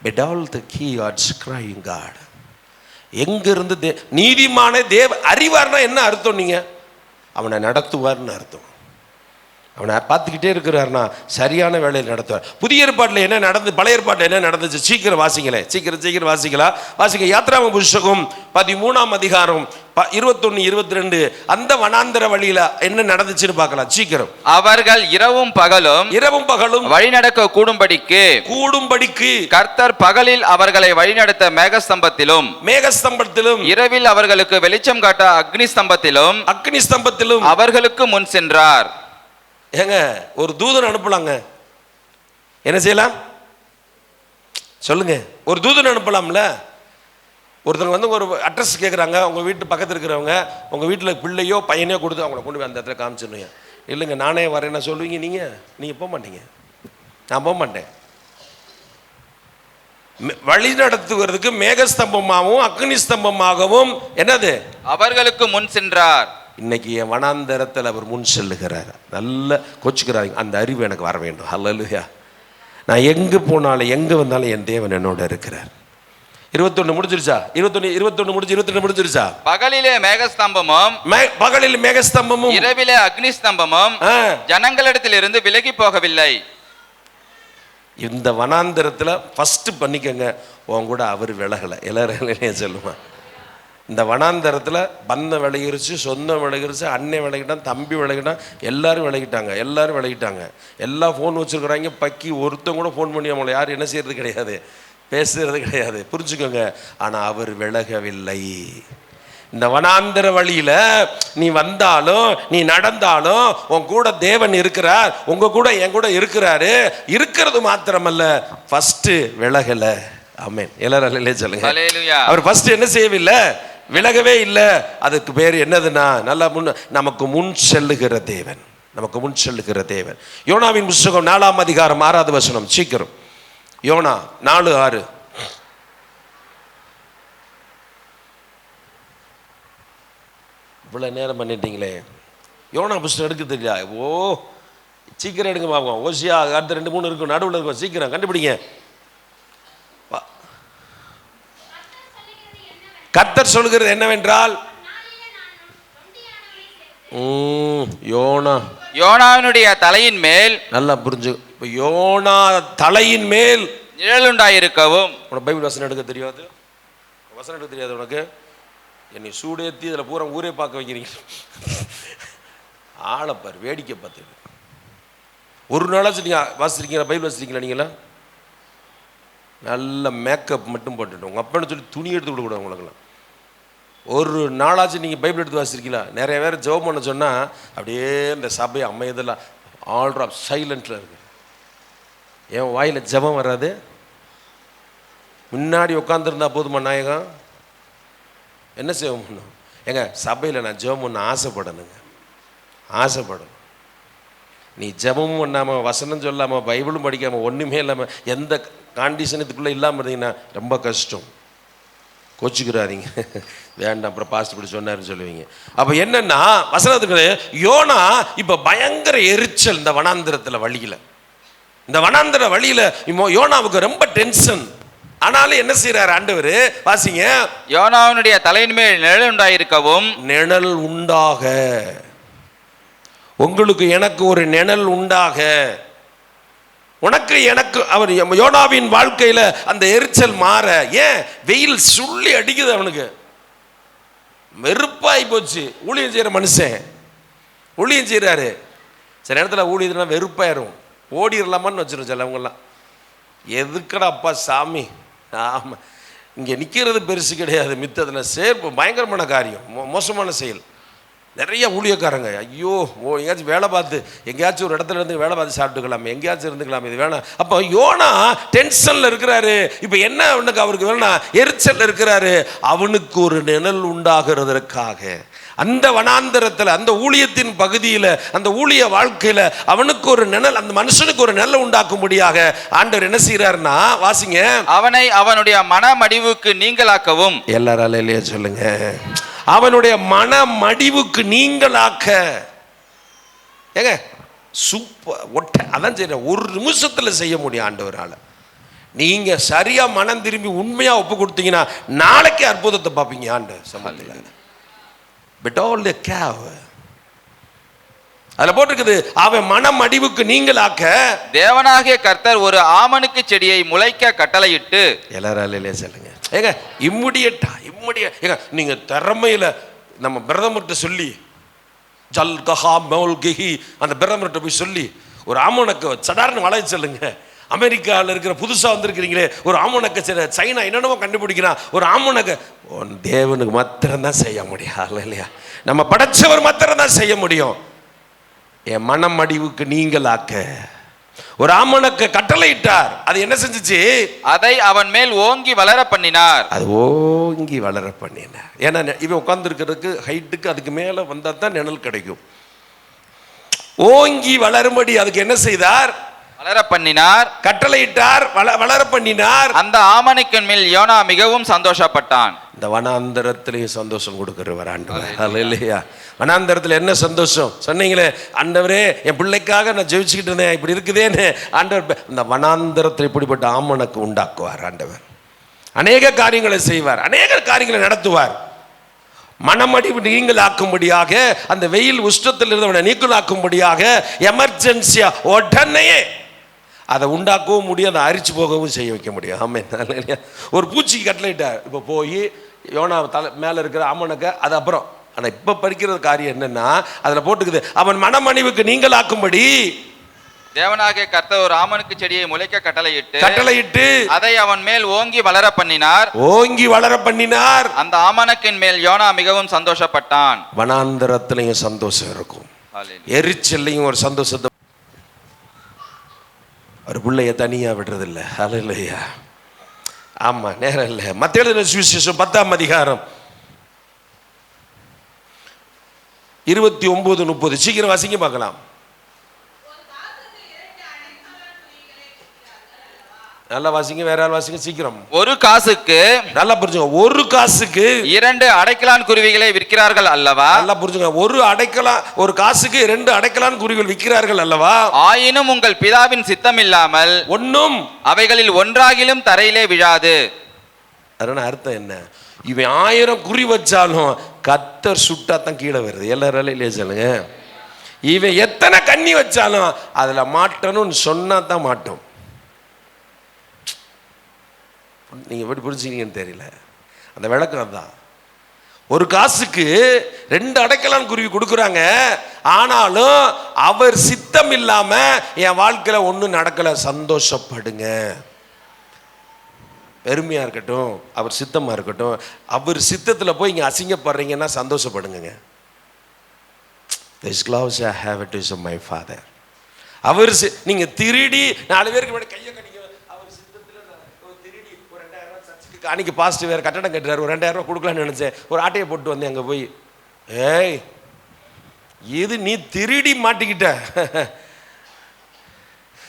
பெடால் த கீ ஆட்ஸ் கிரைங் காட். எங்கிருந்து நீதிமான தேவ அறிவார்னா என்ன அர்த்தம், நீங்கள் அவனை நடத்துவார்னு அர்த்தம். அவனை பார்த்துக்கிட்டே இருக்கிறார்னா சரியான வேலையில் நடத்துவார். புதிய ஏற்பாட்டில் என்ன நடந்து, பழைய ஏற்பாட்டில் என்ன நடந்துச்சு, சீக்கிரம் வாசிங்களேன், சீக்கிரம் வாசிக்கலாம். வாசிக்க யாத்ராகம புஸ்தகம் 13ஆம் அதிகாரம் 21, 22. அந்த வனாந்தர வழியில என்ன நடந்துச்சுன்னு பார்க்கலாம் சீக்கிரம். அவர்கள் இரவும் பகலும் வழிநடக்க கூடும்படிக்கு கர்த்தர் பகலில் அவர்களை வழிநடத்த மேகஸ்தம்பத்திலும் இரவில் அவர்களுக்கு வெளிச்சம் காட்ட அக்னி ஸ்தம்பத்திலும் அவர்களுக்கு முன் சென்றார். ஏங்க ஒரு தூதன் அனுப்பலாங்க, என்ன செய்யலாம் சொல்லுங்க, ஒரு தூதன் அனுப்பலாம்ல. ஒருத்தவங்க வந்து ஒரு அட்ரஸ் கேட்குறாங்க, உங்கள் வீட்டு பக்கத்தில் இருக்கிறவங்க, உங்கள் வீட்டில் பிள்ளையோ பையனையோ கொடுத்து அவங்கள கொண்டு போய் அந்த இடத்துல காமிச்சிடுங்க. இல்லைங்க நானே வரேன்னா சொல்லுவீங்க, நீங்கள் போக மாட்டீங்க, நான் போக மாட்டேன். வழி நடத்துவதற்கு மேகஸ்தம்பமாகவும் அக்னி ஸ்தம்பமாகவும் என்னது அவர்களுக்கு முன் சென்றார். இன்னைக்கு என் வனாந்தரத்தில் அவர் முன் செல்லுகிறார். நல்ல கொச்சுக்கிறாங்க, அந்த அறிவு எனக்கு வர வேண்டும். அல்லேலூயா. நான் எங்கே போனாலும் எங்கே வந்தாலும் என் தேவன் என்னோட இருக்கிறார். 21 முடிஞ்சிருச்சா, 21 முடிஞ்சு 22 முடிஞ்சிருச்சா. பகலிலே மேகஸ்தம்பமும் இரவிலே அக்னி ஸ்தம்பமும் ஜனங்களிடத்திலிருந்து விலகி போகவில்லை. இந்த வனாந்தரத்தில் ஃபர்ஸ்ட் பண்ணிக்கங்க, உன் கூட அவர் விலகலை. எல்லாரும் சொல்லுமா, இந்த வனாந்தரத்தில் பந்தம் விலகிருச்சு, சொந்தம் விலகிருச்சு, அண்ணன் விலகிட்டான், தம்பி விலகிட்டான், எல்லாரும் விலகிட்டாங்க. எல்லாம் ஃபோன் வச்சுருக்குறாங்க, பக்கி ஒருத்தன் கூட ஃபோன் பண்ணி அவங்கள யாரும் என்ன செய்யறது கிடையாது, பேசுறது கிடையாது. புரிஞ்சுக்கோங்க. ஆனால் அவர் விலகவில்லை. இந்த வனாந்தர வழியில நீ வந்தாலும் நீ நடந்தாலும் உன் கூட தேவன் இருக்கிறார், உங்க கூட என் கூட இருக்கிறாரு. இருக்கிறது மாத்திரமல்ல, ஃபர்ஸ்ட் விலகல. ஆமென். எல்லாரும் அல்லேலூயா சொல்லுங்க. அவர் ஃபர்ஸ்ட் என்ன செய்யவில்லை? விலகவே இல்லை. அதுக்கு பேர் என்னதுன்னா, நல்லா நமக்கு முன் செல்லுகிற தேவன், நமக்கு முன் செல்லுகிற தேவன். யோனாவின் புத்தகம் 4ஆம் அதிகாரம் 6வது வசனம். சீக்கிரம் யோனா 4:6. இவ்வளோ நேரம் பண்ணிட்டீங்களே, யோனா புத்தகம் எடுக்க தெரியல. ஓ சீக்கிரம் எடுங்க பார்ப்போம். ஓசியா அடுத்த 2-3 இருக்கும், நடுவில் இருக்கும். சீக்கிரம் கண்டுபிடிங்க. கர்த்தர் சொல்கிறது என்னவென்றால், யோனாவினுடைய தலையின் மேல், நல்லா புரிஞ்சு, யோனா தலையின் மேல் நிழல் உண்டாயிருக்கவும். உனக்கு பைபிள் வசனம் எடுக்க தெரியாது, வசனம் எடுக்க தெரியாது உனக்கு? என்னை சூடேற்றி இதில் பூரா ஊரே பார்க்க வைக்கிறீங்க. ஆளப்பார் வேடிக்கை பார்த்து. ஒரு நாளாச்சும் நீங்கள் வாசிச்சிருக்கீங்களா? பைபிள் வாசிச்சிருக்கீங்களா? நீங்களா நல்ல மேக்கப் மட்டும் போட்டுட்டு உங்கள் அப்பன்னு சொல்லி துணி எடுத்து விடக்கூடாது உங்களுக்குலாம். ஒரு நாளாச்சும் நீங்கள் பைபிள் எடுத்து வாசிச்சிருக்கீங்களா? நிறைய பேர் ஜெபம் பண்ண சொன்னால் அப்படியே இந்த சபை அமையதெல்லாம் ஆல்ரா சைலண்டில் இருக்கு. என் வாயில் ஜெபம் வராது. முன்னாடி உட்காந்துருந்தா போதுமா நாயகம்? என்ன ஜெபம் பண்ணும்? ஏங்க சபையில் நான் ஜெபம் பண்ண ஆசைப்படணுங்க, ஆசைப்படணும். நீ ஜெபமும் பண்ணாமல், வசனம் சொல்லாமல், பைபிளும் படிக்காமல், ஒன்றுமே இல்லாமல், எந்த காண்டிஷனுக்குள்ளே இல்லாமல் இருந்தீங்கன்னா ரொம்ப கஷ்டம். கோச்சிக்கிறாதீங்க, வேண்டாம் அப்புறம் பாஸ்ட் இப்படி சொன்னாருன்னு சொல்லுவீங்க. அப்போ என்னன்னா, வசனத்துக்கு யோனா இப்போ பயங்கர எரிச்சல் இந்த வனாந்திரத்தில் வழியில். இந்த வனாந்திர வழியில் யோனாவுக்கு ரொம்ப டென்ஷன். ஆனாலும் என்ன செய்யறாரு ஆண்டவர்? வாசிங்க. யோனாவினுடைய தலையின் மேல் நிழல் உண்டாயிருக்கவும். நிழல் உண்டாக, உங்களுக்கு எனக்கு ஒரு நிழல் உண்டாக, உனக்கு எனக்கு. அவர் யோனாவின் வாழ்க்கையில அந்த எரிச்சல் மாற, ஏன் வெயில் சுள்ளி அடிக்குது, அவனுக்கு வெறுப்பாய் போச்சு. ஊழியம் செய்யற மனுஷன் ஊழியம் செய்யறாரு, சில நேரத்தில் ஊழியதுனா வெறுப்பாயிரும், ஓடிடலாமான்னு வச்சிரும் சிலவங்கெல்லாம். எதுக்கடா அப்பா சாமி? ஆமாம், இங்கே நிற்கிறது பெருசு கிடையாது, மித்ததில் சேர்ப்பு பயங்கரமான காரியம், மோசமான செயல். நிறைய ஊழியக்காரங்க ஐயோ எங்கேயாச்சும் வேலை பார்த்து, எங்கேயாச்சும் ஒரு இடத்துல இருந்து வேலை பார்த்து சாப்பிட்டுக்கலாமே, எங்கேயாச்சும் இருந்துக்கலாம், இது வேணாம். அப்போ யோனா டென்ஷனில் இருக்கிறாரு. இப்போ என்ன அவனுக்கு, அவருக்கு வேணாம், எரிச்சல் இருக்கிறாரு. அவனுக்கு ஒரு நிழல் உண்டாகிறதற்காக அந்த வனாந்தரத்தில், அந்த ஊழியத்தின் பகுதியில், அந்த ஊழிய வாழ்க்கையில் அவனுக்கு ஒரு நிழல், அந்த மனுஷனுக்கு ஒரு நிழல் உண்டாக்கும்படியாக ஆண்டவர் என்ன செய்யறாருன்னா, வாசிங்க. அவனை அவனுடைய மனமடிவுக்கு நீங்களாக்கவும். எல்லாரால இல்லையா சொல்லுங்க? அவனுடைய மனமடிவுக்கு நீங்களாக்க. ஏங்க சூப்பர் ஒட்ட, அதான் செய்யற. ஒரு நிமிஷத்தில் செய்ய முடியும் ஆண்டவரால். நீங்க சரியா மனம் திரும்பி உண்மையா ஒப்பு கொடுத்தீங்கன்னா நாளைக்கு அற்புதத்தை பார்ப்பீங்க ஆண்டவர் சம்பந்தத்தில். பெட்டால் கேவ் அதுல போட்டிருக்குது, அவன் மனம் அடிவுக்கு நீங்களாக்க தேவனாகிய கர்த்தர் ஒரு ஆமணுக்கு செடியை முளைக்க கட்டளையிட்டு. எல்லாராலே சொல்லுங்க. ஏங்க இம்மிடியட்டா ஏங்க நீங்க திறமையில நம்ம பிரதமர்கிட்ட சொல்லி, ஜல் கஹா மௌல் கஹி, அந்த பிரதமர்கிட்ட போய் சொல்லி ஒரு ஆமணக்க சடார்னு வளைய சொல்லுங்க. அமெரிக்காவில் இருக்கிற புதுசாக வந்திருக்கிறீங்களே, ஒரு ஆமணக்க சைனா என்னென்னமோ கண்டுபிடிக்கிறான், ஒரு ஆமணக்க தேவனுக்கு மாத்திரம்தான் செய்ய முடியும் இல்லையா? நம்ம படைச்சவர் மாத்திரம்தான் செய்ய முடியும். என் மனம் அடிவுக்கு நீங்களாக்க ஒரு ஆமணக்க கட்டளையிட்டார். அது என்ன செஞ்சுச்சு? அதை அவன் மேல் ஓங்கி வளர பண்ணினார். அது ஓங்கி வளர பண்ணினார். ஏன்னா இவன் உட்கார்ந்து இருக்கிறதுக்கு ஹைட்டுக்கு அதுக்கு மேலே வந்தால் தான் நிழல் கிடைக்கும். ஓங்கி வளரும்படி அதுக்கு என்ன செய்தார்? வளர பண்ணினார், கட்டளையிட்டார், வளர பண்ணினார். அந்த ஆமணக்கின் மேல் யோனா மிகவும் சந்தோஷப்பட்டான். இந்த வனாந்தரத்திலேயே சந்தோஷம் கொடுக்கிறவர் ஆண்டவர் இல்லையா? வனாந்தரத்தில் என்ன சந்தோஷம் சொன்னீங்களே, ஆண்டவரே என் பிள்ளைக்காக நான் ஜெயிச்சுக்கிட்டு இருந்தேன், இப்படி இருக்குதேன்னு ஆண்டவர் இந்த வனாந்தரத்தில் இப்படிப்பட்ட ஆமணக்கு உண்டாக்குவார். ஆண்டவர் அநேக காரியங்களை செய்வார், அநேக காரியங்களை நடத்துவார். மனமடிவு நீங்களாக்கும்படியாக, அந்த வெயில் உஷ்டத்தில் இருந்தவனை நீங்களாக்கும்படியாக, எமர்ஜென்சியா உடனே அதை உண்டாக்கவும் முடியும், அதை அரிச்சு போகவும் செய்ய வைக்க முடியும். ஆமாம், ஒரு பூச்சிக்கு கட்டளையிட்டார். இப்போ போய் யோனா தலை மேலே இருக்கிற ஆமணக்க அது அப்புறம். ஆனால் இப்போ படிக்கிற காரியம் என்னன்னா, அதில் போட்டுக்குது, அவன் மனமணிவுக்கு நீங்களாக்கும்படி தேவனாகிய கர்த்தர் ஒரு ஆமணக்கு செடியை முளைக்க கட்டளையிட்டு அதை அவன் மேல் ஓங்கி வளர பண்ணினார். அந்த ஆமணக்கின் மேல் யோனா மிகவும் சந்தோஷப்பட்டான். வனாந்தரத்திலையும் சந்தோஷம் இருக்கும், எரிச்சல்லையும் ஒரு சந்தோஷத்தை. ஒரு பிள்ளைய தனியா விடுறதில்லை. ஹல்லேலூயா. ஆமா, நேரம் இல்லை. மத்தேயு எழுதின சுவிசேஷம் 10ஆம் அதிகாரம் 29-30 சீக்கிரம் வாசிங்க பார்க்கலாம். நல்லா வாசிங்க, வேற ஆள் வாசிங்க சீக்கிரம். ஒரு காசுக்கு, நல்லா புரிஞ்சுங்க, ஒரு காசுக்கு 2 அடைக்கலான் குருவிகளை விற்கிறார்கள் அல்லவா? நல்லா புரிஞ்சுங்க, ஒரு காசுக்கு 2 அடைக்கலான் குருவிகள் விற்கிறார்கள் அல்லவா? ஆயினும் உங்கள் பிதாவின் சித்தம் இல்லாமல் ஒன்றும் அவைகளில் ஒன்றாகிலும் தரையிலே விழாது. அதனால அர்த்தம் என்ன? இவன் 1000 குறி வச்சாலும் கர்த்தர் சுட்டாத்தான் கீழே வருது. எல்லாராலும் இல்லையா சொல்லுங்க. இவன் எத்தனை கண்ணி வச்சாலும் அதுல மாட்டணும்னு சொன்னா தான் மாட்டோம். நீங்க எப்படி புரிஞ்சுக்கீங்கன்னு தெரியல. அந்த விளக்கம் தான். ஒரு காசுக்கு 2 அடைக்கலான் குருவி கொடுக்குறாங்க, ஆனாலும் அவர் சித்தம் இல்லாம என் வாழ்க்கையில ஒன்றும் நடக்கல. சந்தோஷப்படுங்க. பெருமையா இருக்கட்டும், அவர் சித்தமா இருக்கட்டும். அவர் சித்தத்துல போய் இங்க அசிங்கப்படுறீங்கன்னா சந்தோஷப்படுங்க. This gloves I have it is of my father. அவர் நீங்க திருடி 4 பேருக்கு முன்னாடி கையை கட்டிக்க, அவர் சித்தத்துல திருடி ஒரு 2000 ரூபாய் சர்ச்சுக்கு காணிக்க பாஸ்ட் வேற கட்டடம் கட்டுறாரு, ஒரு 2000 ரூபாய் கொடுக்கலான்னு நினைச்சேன். ஒரு ஆட்டையை போட்டு வந்தேன் அங்க போய். ஏய், இது நீ திருடி மாட்டிக்கிட்ட.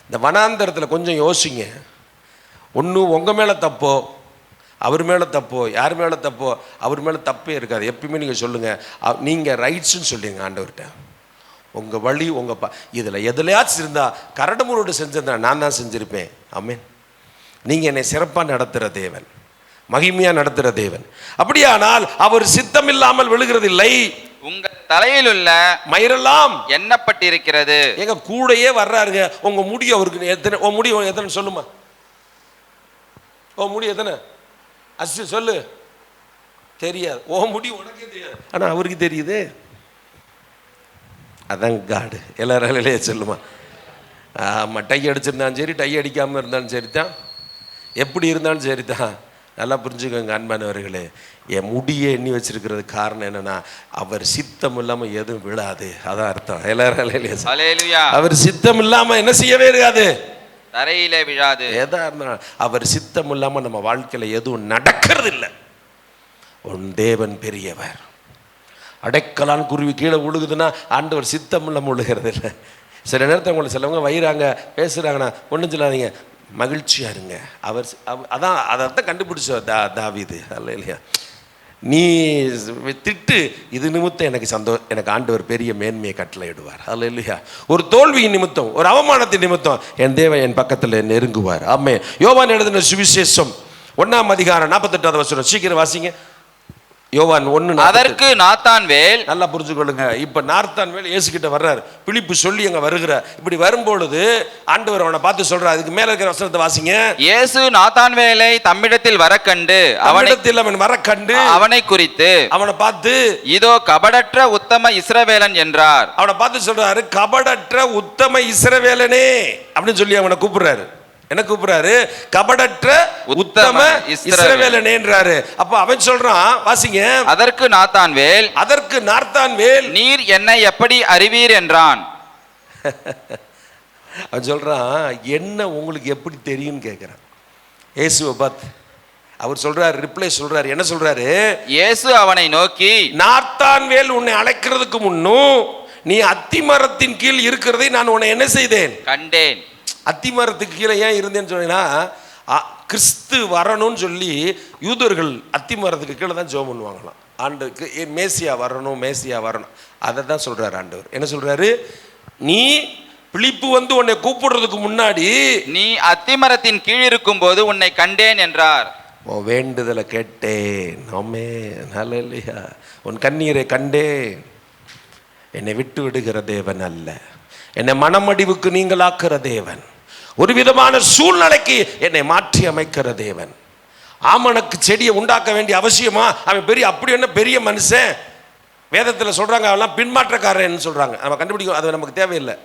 இந்த வனாந்தரத்துல கொஞ்சம் யோசிங்க. ஒன்று உங்கள் மேலே தப்போ, அவர் மேலே தப்போ, யார் மேலே தப்போ, அவர் மேலே தப்பே இருக்காது. எப்பயுமே நீங்கள் சொல்லுங்கள், நீங்கள் ரைட்ஸ்ன்னு சொல்லுங்க ஆண்டவர்கிட்ட. உங்கள் வழி உங்கள் இதில் எதுலையாச்சும் இருந்தால் கரடுமுரோடு செஞ்சிருந்தா நான் தான் செஞ்சுருப்பேன். ஆமென். நீங்கள் என்னை சிறப்பாக நடத்துகிற தேவன், மகிமையாக நடத்துகிற தேவன். அப்படியானால் அவர் சித்தம் இல்லாமல் விழுகிறதில்லை. உங்கள் தலையில் உள்ள மயிரெல்லாம் எண்ணப்பட்டிருக்கிறது. எங்க கூடையே வர்றாருங்க. உங்க முடி அவருக்கு எத்தனை, உன் முடி எத்தனை சொல்லுமா? ஓ முடி எத்தனை? அச்சு சொல்லு. தெரியாது. ஓ முடி உனக்கே தெரியாது, ஆனா அவருக்கு தெரியுது. அதான் காடு. எல்லாராலே சொல்லுமா? ஆமாம், டை அடிச்சிருந்தாலும் சரி, டை அடிக்காமல் இருந்தாலும் சரி தான், எப்படி இருந்தாலும் சரி தான். நல்லா புரிஞ்சுக்கோங்க அன்பானவர்களே. என் முடியை எண்ணி வச்சிருக்கிறது காரணம் என்னன்னா, அவர் சித்தம் இல்லாமல் எதுவும் விழாது. அதான் அர்த்தம். எல்லாராலே அவர் சித்தம் இல்லாமல் என்ன செய்யவே இருக்காது, தரையிலே விழாது. எதா இருந்தாலும் அவர் சித்தம் இல்லாமல் நம்ம வாழ்க்கையில எதுவும் நடக்கிறது இல்லை. உன் தேவன் பெரியவர். அடைக்கலான் குருவி கீழே விழுகுதுன்னா ஆண்டவர் சித்தம் இல்லாமல் விழுகிறது இல்லை. சில நேரத்தில் உங்களை சிலவங்க வயிறாங்க பேசுகிறாங்கன்னா ஒன்றும் சொல்லாதீங்க, மகிழ்ச்சியாக இருங்க. அவர் அதான் அதைத்தான் கண்டுபிடிச்ச தாவீது. அல்ல இல்லையா? நீ திட்டு, இது நிமித்தம் எனக்கு ஆண்டவர் பெரிய மேன்மையை கட்டளையிடுவார். அல்ல இல்லையா? ஒரு தோல்வியின் நிமித்தம், ஒரு அவமானத்தின் நிமித்தம் என் தேவன் என் பக்கத்தில் நெருங்குவார். ஆமே. யோவான் எழுதின சுவிசேஷம் 1ஆம் அதிகாரம் 48வது வசனம் சீக்கிரம் வாசிங்க. யோவான் 1. அதற்கு நாத்தான்வேல், நல்லா புரிஞ்சுக்கொள்ளுங்க. இப்ப நாத்தான்வேல் இயேசுகிட்ட வர்றாரு. பிலிப்பு சொல்லி அங்க வருகிற. இப்படி வரும்பொழுது ஆண்டவர் அவனை பார்த்து சொல்றார். அதுக்கு மேல இருக்கிற வசனத்தை வாசிங்க. இயேசு நாத்தான்வேலை தம்மிடத்தில் வரக்கண்டு, அவனை குறித்து அவனை பார்த்து, இதோ கபடற்ற உத்தம இஸ்ரவேலன் என்றார். அவனை பார்த்து சொல்றாரு, கபடற்ற உத்தம இஸ்ரவேலனே அப்படின்னு சொல்லி அவனை கூப்பிடுறாரு. என்ன கூப்பிடுறாரு? கபடற்ற உத்தம இஸ்ரவேலனேன்றாரு. அப்ப அவன் சொல்றான், வாசிங்க. அதற்கு நாத்தான்வேல், நீர் என்னை எப்படி அறிவீர் என்றான். அவன் சொல்றான், என்ன உங்களுக்கு எப்படி தெரியும்னு கேட்கிறான் இயேசுவை பார்த்து. அவர் சொல்றாரு, ரிப்ளை சொல்றாரு. என்ன சொல்றாரு? இயேசு அவனை நோக்கி, நாத்தான்வேல் உன்னை அழைக்கிறதுக்கு முன்னும் நீ அத்திமரத்தின் கீழ் இருக்கிறதை நான் உன்னை என்ன செய்தேன்? கண்டேன். அத்திமரத்துக்கு கீழே ஏன் இருந்தேன்னு சொன்னீங்கன்னா, கிறிஸ்து வரணும்னு சொல்லி யூதர்கள் அத்திமரத்துக்கு கீழே தான் ஜெபம் பண்ணுவாங்களாம். ஆண்டுக்கு மேசியா வரணும், மேசியா வரணும். அதை தான் சொல்றாரு ஆண்டவர். என்ன சொல்றாரு? நீ பிலிப்பு வந்து உன்னை கூப்பிடுறதுக்கு முன்னாடி நீ அத்திமரத்தின் கீழ் இருக்கும் போது உன்னை கண்டேன் என்றார். உன் வேண்டுதலை கேட்டேன். ஆமென். ஹல்லேலூயா. உன் கண்ணீரை கண்டேன். என்னை விட்டு விடுகிற தேவன் அல்ல, என்னை மனமடிவுக்கு நீங்களாக்குற தேவன், ஒரு விதமான சூழ்நிலைக்கு என்னை மாற்றி அமைக்கிற தேவன். ஆமணக்கு செடியை உண்டாக்க வேண்டிய அவசியமா? அவன் பெரிய, அப்படி என்ன பெரிய மனுஷன்? வேதத்தில் சொல்றாங்க அவெல்லாம் பின்மாற்றக்காரன்னு சொல்றாங்க. நம்ம கண்டுபிடிக்கும், அது நமக்கு தேவையில்லை.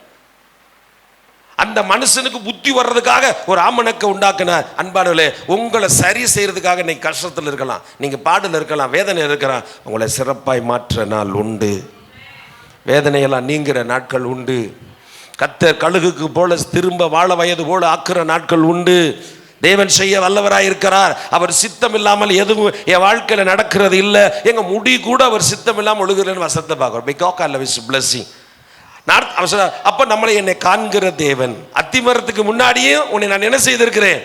அந்த மனுஷனுக்கு புத்தி வர்றதுக்காக ஒரு ஆமணக்கை உண்டாக்குனார். அன்பானவர்களே, உங்களை சரி செய்யறதுக்காக இன்னைக்கு கஷ்டத்தில் இருக்கலாம், நீங்க பாடல இருக்கலாம், வேதனை இருக்கலாம். உங்களை சிறப்பாய் மாற்ற நாள் உண்டு, வேதனையெல்லாம் நீங்கிற நாட்கள் உண்டு. கர்த்தர் கழுகுக்கு போல திரும்ப வாழ வயது போல ஆக்குற நாட்கள் உண்டு. தேவன் செய்ய வல்லவராய் இருக்கிறார். அவர் சித்தம் இல்லாமல் எதுவும் என் வாழ்க்கையில நடக்கிறது இல்லை. எங்க முடி கூட அவர் சித்தம் இல்லாமல் ஒழுகுறேன்னு வசத்தை பார்க்கிறோம். Because I love his blessing. அப்ப நம்மளை என்னை காண்கிற தேவன். அத்திமரத்துக்கு முன்னாடியும் உன்னை நான் என்ன செய்திருக்கிறேன்,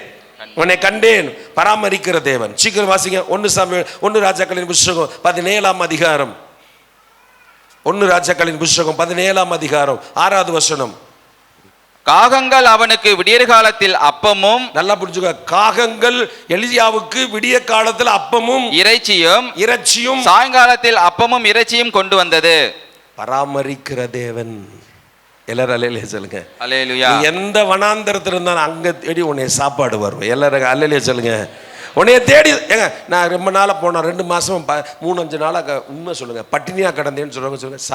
உன்னை கண்டேன். பராமரிக்கிற தேவன். சீக்கிரம் வாசிங்க 1 ராஜாக்களின் புஸ்தகம் 17ஆம் அதிகாரம். 1 ராஜாக்களின் புஸ்தகம் 17ஆம் அதிகாரம் 6வது வசனம். காகங்கள் அவனுக்கு விடியற் காலத்தில் அப்பமும், நல்லா புரிஞ்சுக்க, காகங்கள் எலியாவுக்கு விடிய காலத்தில் அப்பமும் இறைச்சியும் சாயங்காலத்தில் அப்பமும் இறைச்சியும் கொண்டு வந்தது. பராமரிக்கிற தேவன். எல்லாரும் அல்லேலூயா சொல்லுங்க. அல்லேலூயா. எந்த வனாந்தரத்தில் இருந்தாலும் அங்க தேடி உன்னை சாப்பாடு வரும். எல்லாரும் அல்லேலூயா சொல்லுங்க. உன்னைய தேடி ஏங்க, நான் ரொம்ப நாளாக போனேன், 2 மாதம் 3-5 நாளாக உண்மை சொல்லுங்கள், பட்டினியாக கிடந்தேன்னு சொல்லுங்கள்.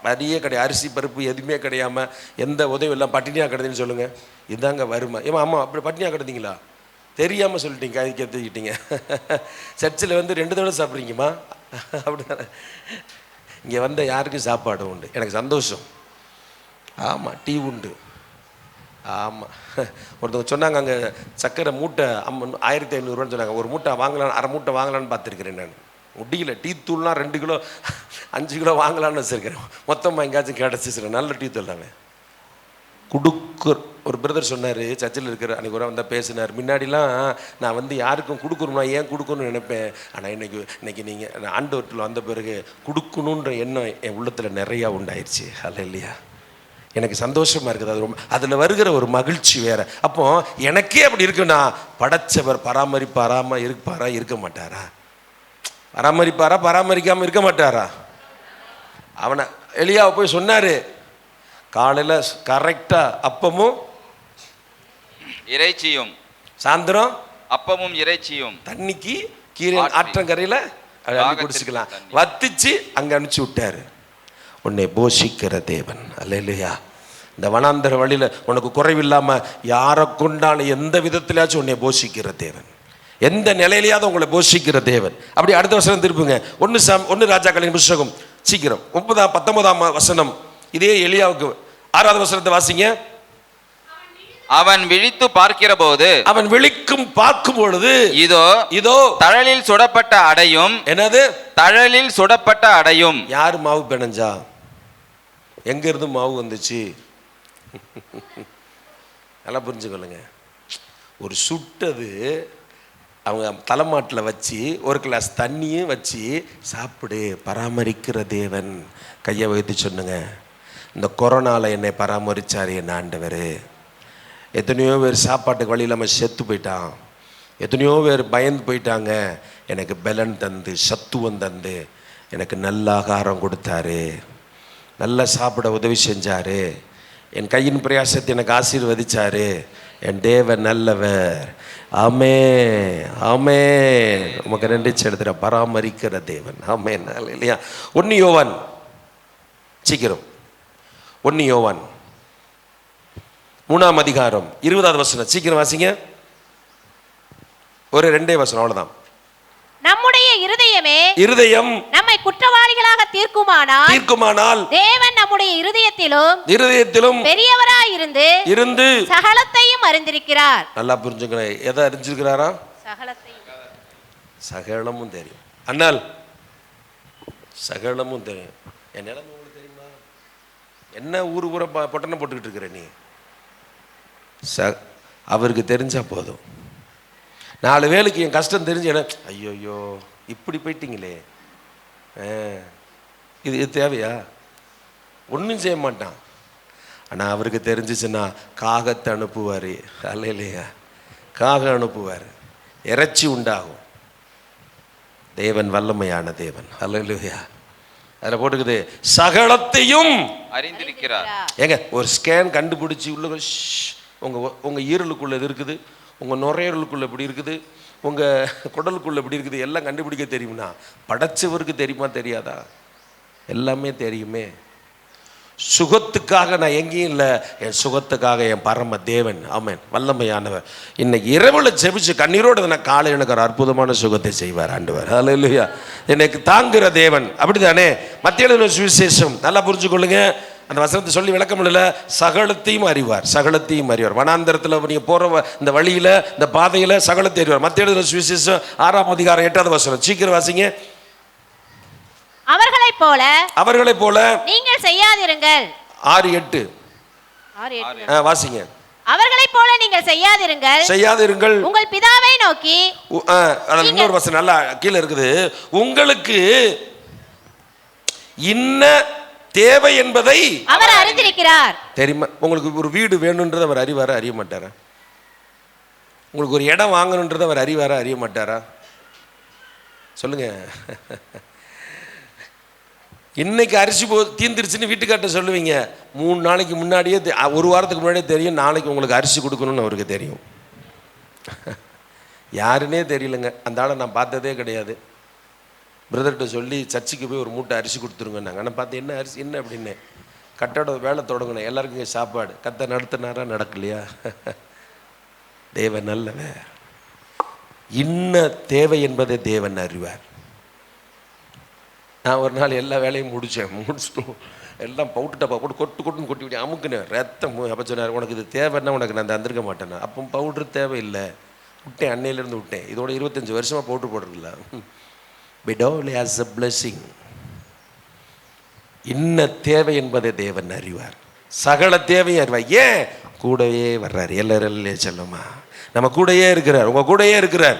நிறைய கிடையாது, அரிசி பருப்பு எதுவுமே கிடையாமல், எந்த உதவியும் இல்லை, பட்டினியாக கிடந்தேன்னு சொல்லுங்கள். இதாங்க வருமா? ஏமா அம்மா அப்படி பட்டினியாக கிடந்தீங்களா? தெரியாமல் சொல்லிட்டீங்க, அதுக்கு எடுத்துக்கிட்டீங்க. சர்ச்சில் 2 தடவை சாப்பிட்றீங்கம்மா அப்படிதானே. இங்கே வந்த யாருக்கும் சாப்பாடு உண்டு, எனக்கு சந்தோஷம். ஆமாம், டீ உண்டு. ஆமாம், ஒருத்தவங்க சொன்னாங்க அங்கே சக்கரை மூட்டை 1500 சொன்னாங்க. ஒரு மூட்டை வாங்கலான்னு, அரை மூட்டை வாங்கலான்னு பார்த்துருக்கிறேன் நான். முடியல. டீ தூள்லாம் 2 கிலோ 5 கிலோ வாங்கலான்னு வச்சுருக்கிறேன். மொத்தமாக எங்கேயாச்சும் கிடச்சிச்சிருக்கேன். நல்ல டீ தூள் தானே கொடுக்குற. ஒரு பிரதர் சொன்னார், சர்ச்சில் இருக்கிற அன்றைக்கி ஒரு வந்தால் பேசினார். முன்னாடிலாம் நான் யாருக்கும் கொடுக்கணும்னா ஏன் கொடுக்கணும்னு நினைப்பேன். ஆனால் இன்னைக்கு நீங்கள் ஆண்டவர்கிட்ட வந்த பிறகு கொடுக்கணுன்ற எண்ணம் என் உள்ளத்தில் நிறையா உண்டாயிடுச்சு. அல்ல இல்லையா? எனக்கு சந்தோஷமாக இருக்குது. அது ரொம்ப, அதில் வருகிற ஒரு மகிழ்ச்சி வேறு. அப்போ எனக்கே அப்படி இருக்குன்னா படைச்சவர் இருப்பாரா இருக்க மாட்டாரா? பராமரிக்காமல் இருக்க மாட்டாரா? அவனை எலியாவை போய் சொன்னார், காலையில் கரெக்டாக அப்பமும் இறைச்சியும், சாயந்தரம் அப்பமும் இறைச்சியும் தண்ணிக்கு கீரை ஆற்றங்கரையில் குடிச்சுக்கலாம் வத்திச்சு அங்கே அனுப்பிச்சி விட்டாரு. உன்னை போஷிக்கிற தேவன். அல்லேலூயா. இந்த வனாந்தர வழியில் உனக்கு குறைவில்லாமல் யாரை கொண்டாலும் எந்த விதத்திலாச்சும் உன்னை போஷிக்கிற தேவன். எந்த நிலையிலையாவது உங்களை போஷிக்கிற தேவன். அப்படி அடுத்த வசனம் திருப்புங்க. 1 ராஜாக்களின் புஸ்தகம் சீக்கிரம் 19ஆம் வசனம். இதே எலியாவுக்கு 6வது வசனத்தை வாசிங்க. அவன் விழித்து பார்க்கிற போது, அவன் விழிக்கும் பார்க்கும் பொழுது, இதோ தழலில் சுடப்பட்ட அடையும். என்னது? தழலில் சுடப்பட்ட அடையும். யார் மாவு பிணைஞ்சா? எங்க இருந்து மாவு வந்துச்சு? நல்லா புரிஞ்சுக்கொள்ளுங்க. ஒரு சுட்டது அவங்க தலைமாட்டில் வச்சு ஒரு கிளாஸ் தண்ணியும் வச்சு சாப்பிடு. பராமரிக்கிற தேவன். கையை வைத்து சொன்னுங்க, இந்த கொரோனாவில் என்னை பராமரித்தார் என் ஆண்டவர். எத்தனையோ பேர் சாப்பாட்டுக்கு வழி இல்லாமல் செத்து போயிட்டான். எத்தனையோ பேர் பயந்து போயிட்டாங்க. எனக்கு பலன் தந்து, சத்துவம் தந்து, எனக்கு நல்ல ஆகாரம் கொடுத்தாரு, நல்லா சாப்பிட உதவி செஞ்சார், என் கையின் பிரயாசத்தை எனக்கு ஆசீர்வதிச்சாரு. என் தேவன் நல்லவர். ஆமே ஆமே. நமக்கு நன்றி செலுத்துற பராமரிக்கிற தேவன். ஆமே இல்லையா? 1 யோவான் சீக்கிரம் 1 யோவான் 3ஆம் அதிகாரம் 20வது வசனம் சீக்கிரம் வாசிங்க. ஒரு 2 வசனம் அவ்வளவுதான். நம்முடைய இருதயம் நம்மை குற்றவாளிகளாக தீர்க்குமானால் தேவன் நம்முடைய இருதயத்திலும் பெரியவராய் இருந்து சகலத்தையும் அறிந்திருக்கிறார். நல்லா புரிஞ்சுக்கணும். எதை அறிஞ்சிருக்கிறாரா? சகலமும் தெரியும். அண்ணால் சகலமும் தெரியும். என் நிலைமை உங்களுக்கு தெரியுமா? என்ன ஊரு பொட்டனை போட்டுக்கிட்டு இருக்கிற நீ? அவருக்கு தெரிஞ்சா போதும். 4 வேளைக்கு என் கஷ்டம் தெரிஞ்சு ஐயோ இப்படி போயிட்டீங்களே, இது தேவையா? ஒன்றும் செய்ய மாட்டான். ஆனால் அவருக்கு தெரிஞ்சிச்சுன்னா காகத்தை அனுப்புவார். அல்ல இல்லையா? காகம் அனுப்புவார், இறைச்சி உண்டாகும். தேவன் வல்லமையான தேவன். அல்ல இல்லையா? அதில் போட்டுக்குது சகலத்தையும் அறிந்திருக்கிறார். ஏங்க ஒரு ஸ்கேன் கண்டுபிடிச்சி உள்ள உங்கள் ஈரலுக்குள்ள இது இருக்குது, உங்கள் நுரையீரலுக்குள்ள இப்படி இருக்குது, உங்கள் குடலுக்குள்ள இப்படி இருக்குது, எல்லாம் கண்டுபிடிக்க தெரியும்னா படைச்சவருக்கு தெரியுமா தெரியாதா? எல்லாமே தெரியுமே. சுகத்துக்காக நான் எங்கேயும் இல்லை, என் சுகத்துக்காக என் பரம தேவன் ஆமென் வல்லமையானவர். இன்னைக்கு இரவுல ஜெபிச்சு கண்ணீரோடு நான் காலை எனக்கு ஒரு அற்புதமான சுகத்தை செய்வார் ஆண்டவர். ஹல்லேலூயா. எனக்கு தாங்குகிற தேவன். அப்படித்தானே? மத்திய எழுதின சுவிசேஷம் நல்லா புரிஞ்சுக்கொள்ளுங்க. அந்த வசனத்தை சொல்லி விளக்க முடியல. சகலத்தையும் அறிவார், சகலத்தையும் அறிவார். வனாந்தரத்தில் நீங்கள் போகிற இந்த வழியில், இந்த பாதையில் சகலத்தை அறிவார். மத்திய எழுதின சுவிசேஷம் 6ஆம் அதிகாரம் 8வது வசனம். சீக்கிரம் வாசிங்க. அவர்களைப் போல நீங்கள் செய்யாதிருங்கள். 6:8 வாசிங்க. அவர்களைப் போல நீங்கள் செய்யாதிருங்கள். உங்கள் பிதாவை நோக்கி, அதில் இன்னொரு வசனம் நல்லா கீழே இருக்குது. உங்களுக்கு இன்ன தேவை என்பதை அவர் அறிந்திருக்கிறார். தெரியுமா? உங்களுக்கு ஒரு வீடு வேணும்ன்றது அவர் அறிவாரா, அறிய மாட்டாரா? உங்களுக்கு ஒரு இடம் வாங்கணுன்றது அவர் அறிவாரா, அறிய மாட்டாரா? சொல்லுங்க. இன்னைக்கு அரிசி தீந்துருச்சுன்னு வீட்டுக்கார்ட்ட சொல்லுவீங்க. 3 நாளைக்கு முன்னாடியே, 1 வாரத்துக்கு முன்னாடியே தெரியும் நாளைக்கு உங்களுக்கு அரிசி கொடுக்கணும்னு அவருக்கு தெரியும். யாருன்னே தெரியலங்க. அந்த ஆளை நான் பார்த்ததே கிடையாது. பிரதர்கிட்ட சொல்லி சர்ச்சுக்கு போய் ஒரு மூட்டை அரிசி கொடுத்துருங்கன்னாங்க. நான் பார்த்தேன், என்ன அரிசி என்ன அப்படின்னு. கட்டட வேலை தொடங்கினேன். எல்லாருக்கும் இங்கே சாப்பாடு. கத்த நடத்தினாரா, நடக்கலையா? தேவன் நல்லவன். இன்ன தேவை என்பதை தேவன் அறிவார். நான் ஒரு நாள் எல்லா வேலையும் முடிச்சுட்டு எல்லாம் பவுட்டு டப்பா போட்டு கொட்டுன்னு கொட்டி விட்டு அமுக்குனேன். ரத்தம் அப்போ சொன்னார், உனக்கு இது தேவைன்னா உனக்கு நான் தந்திருக்க மாட்டேன்னா. அப்போ பவுட்ரு தேவையில்லை, விட்டேன். அன்னையிலேருந்து விட்டேன். இதோட 25 வருஷமாக பவுட்ரு போடுறதில்ல. Behold as a blessing. இன்ன தேவை என்பதை தேவன் அறிவார். சகல தேவையும் அறிவார். ஏன்? கூடவே வர்றார். எல்லாரும் சொல்லுமா, நம்ம கூடயே இருக்கிறார். உங்க கூடயே இருக்கிறார்,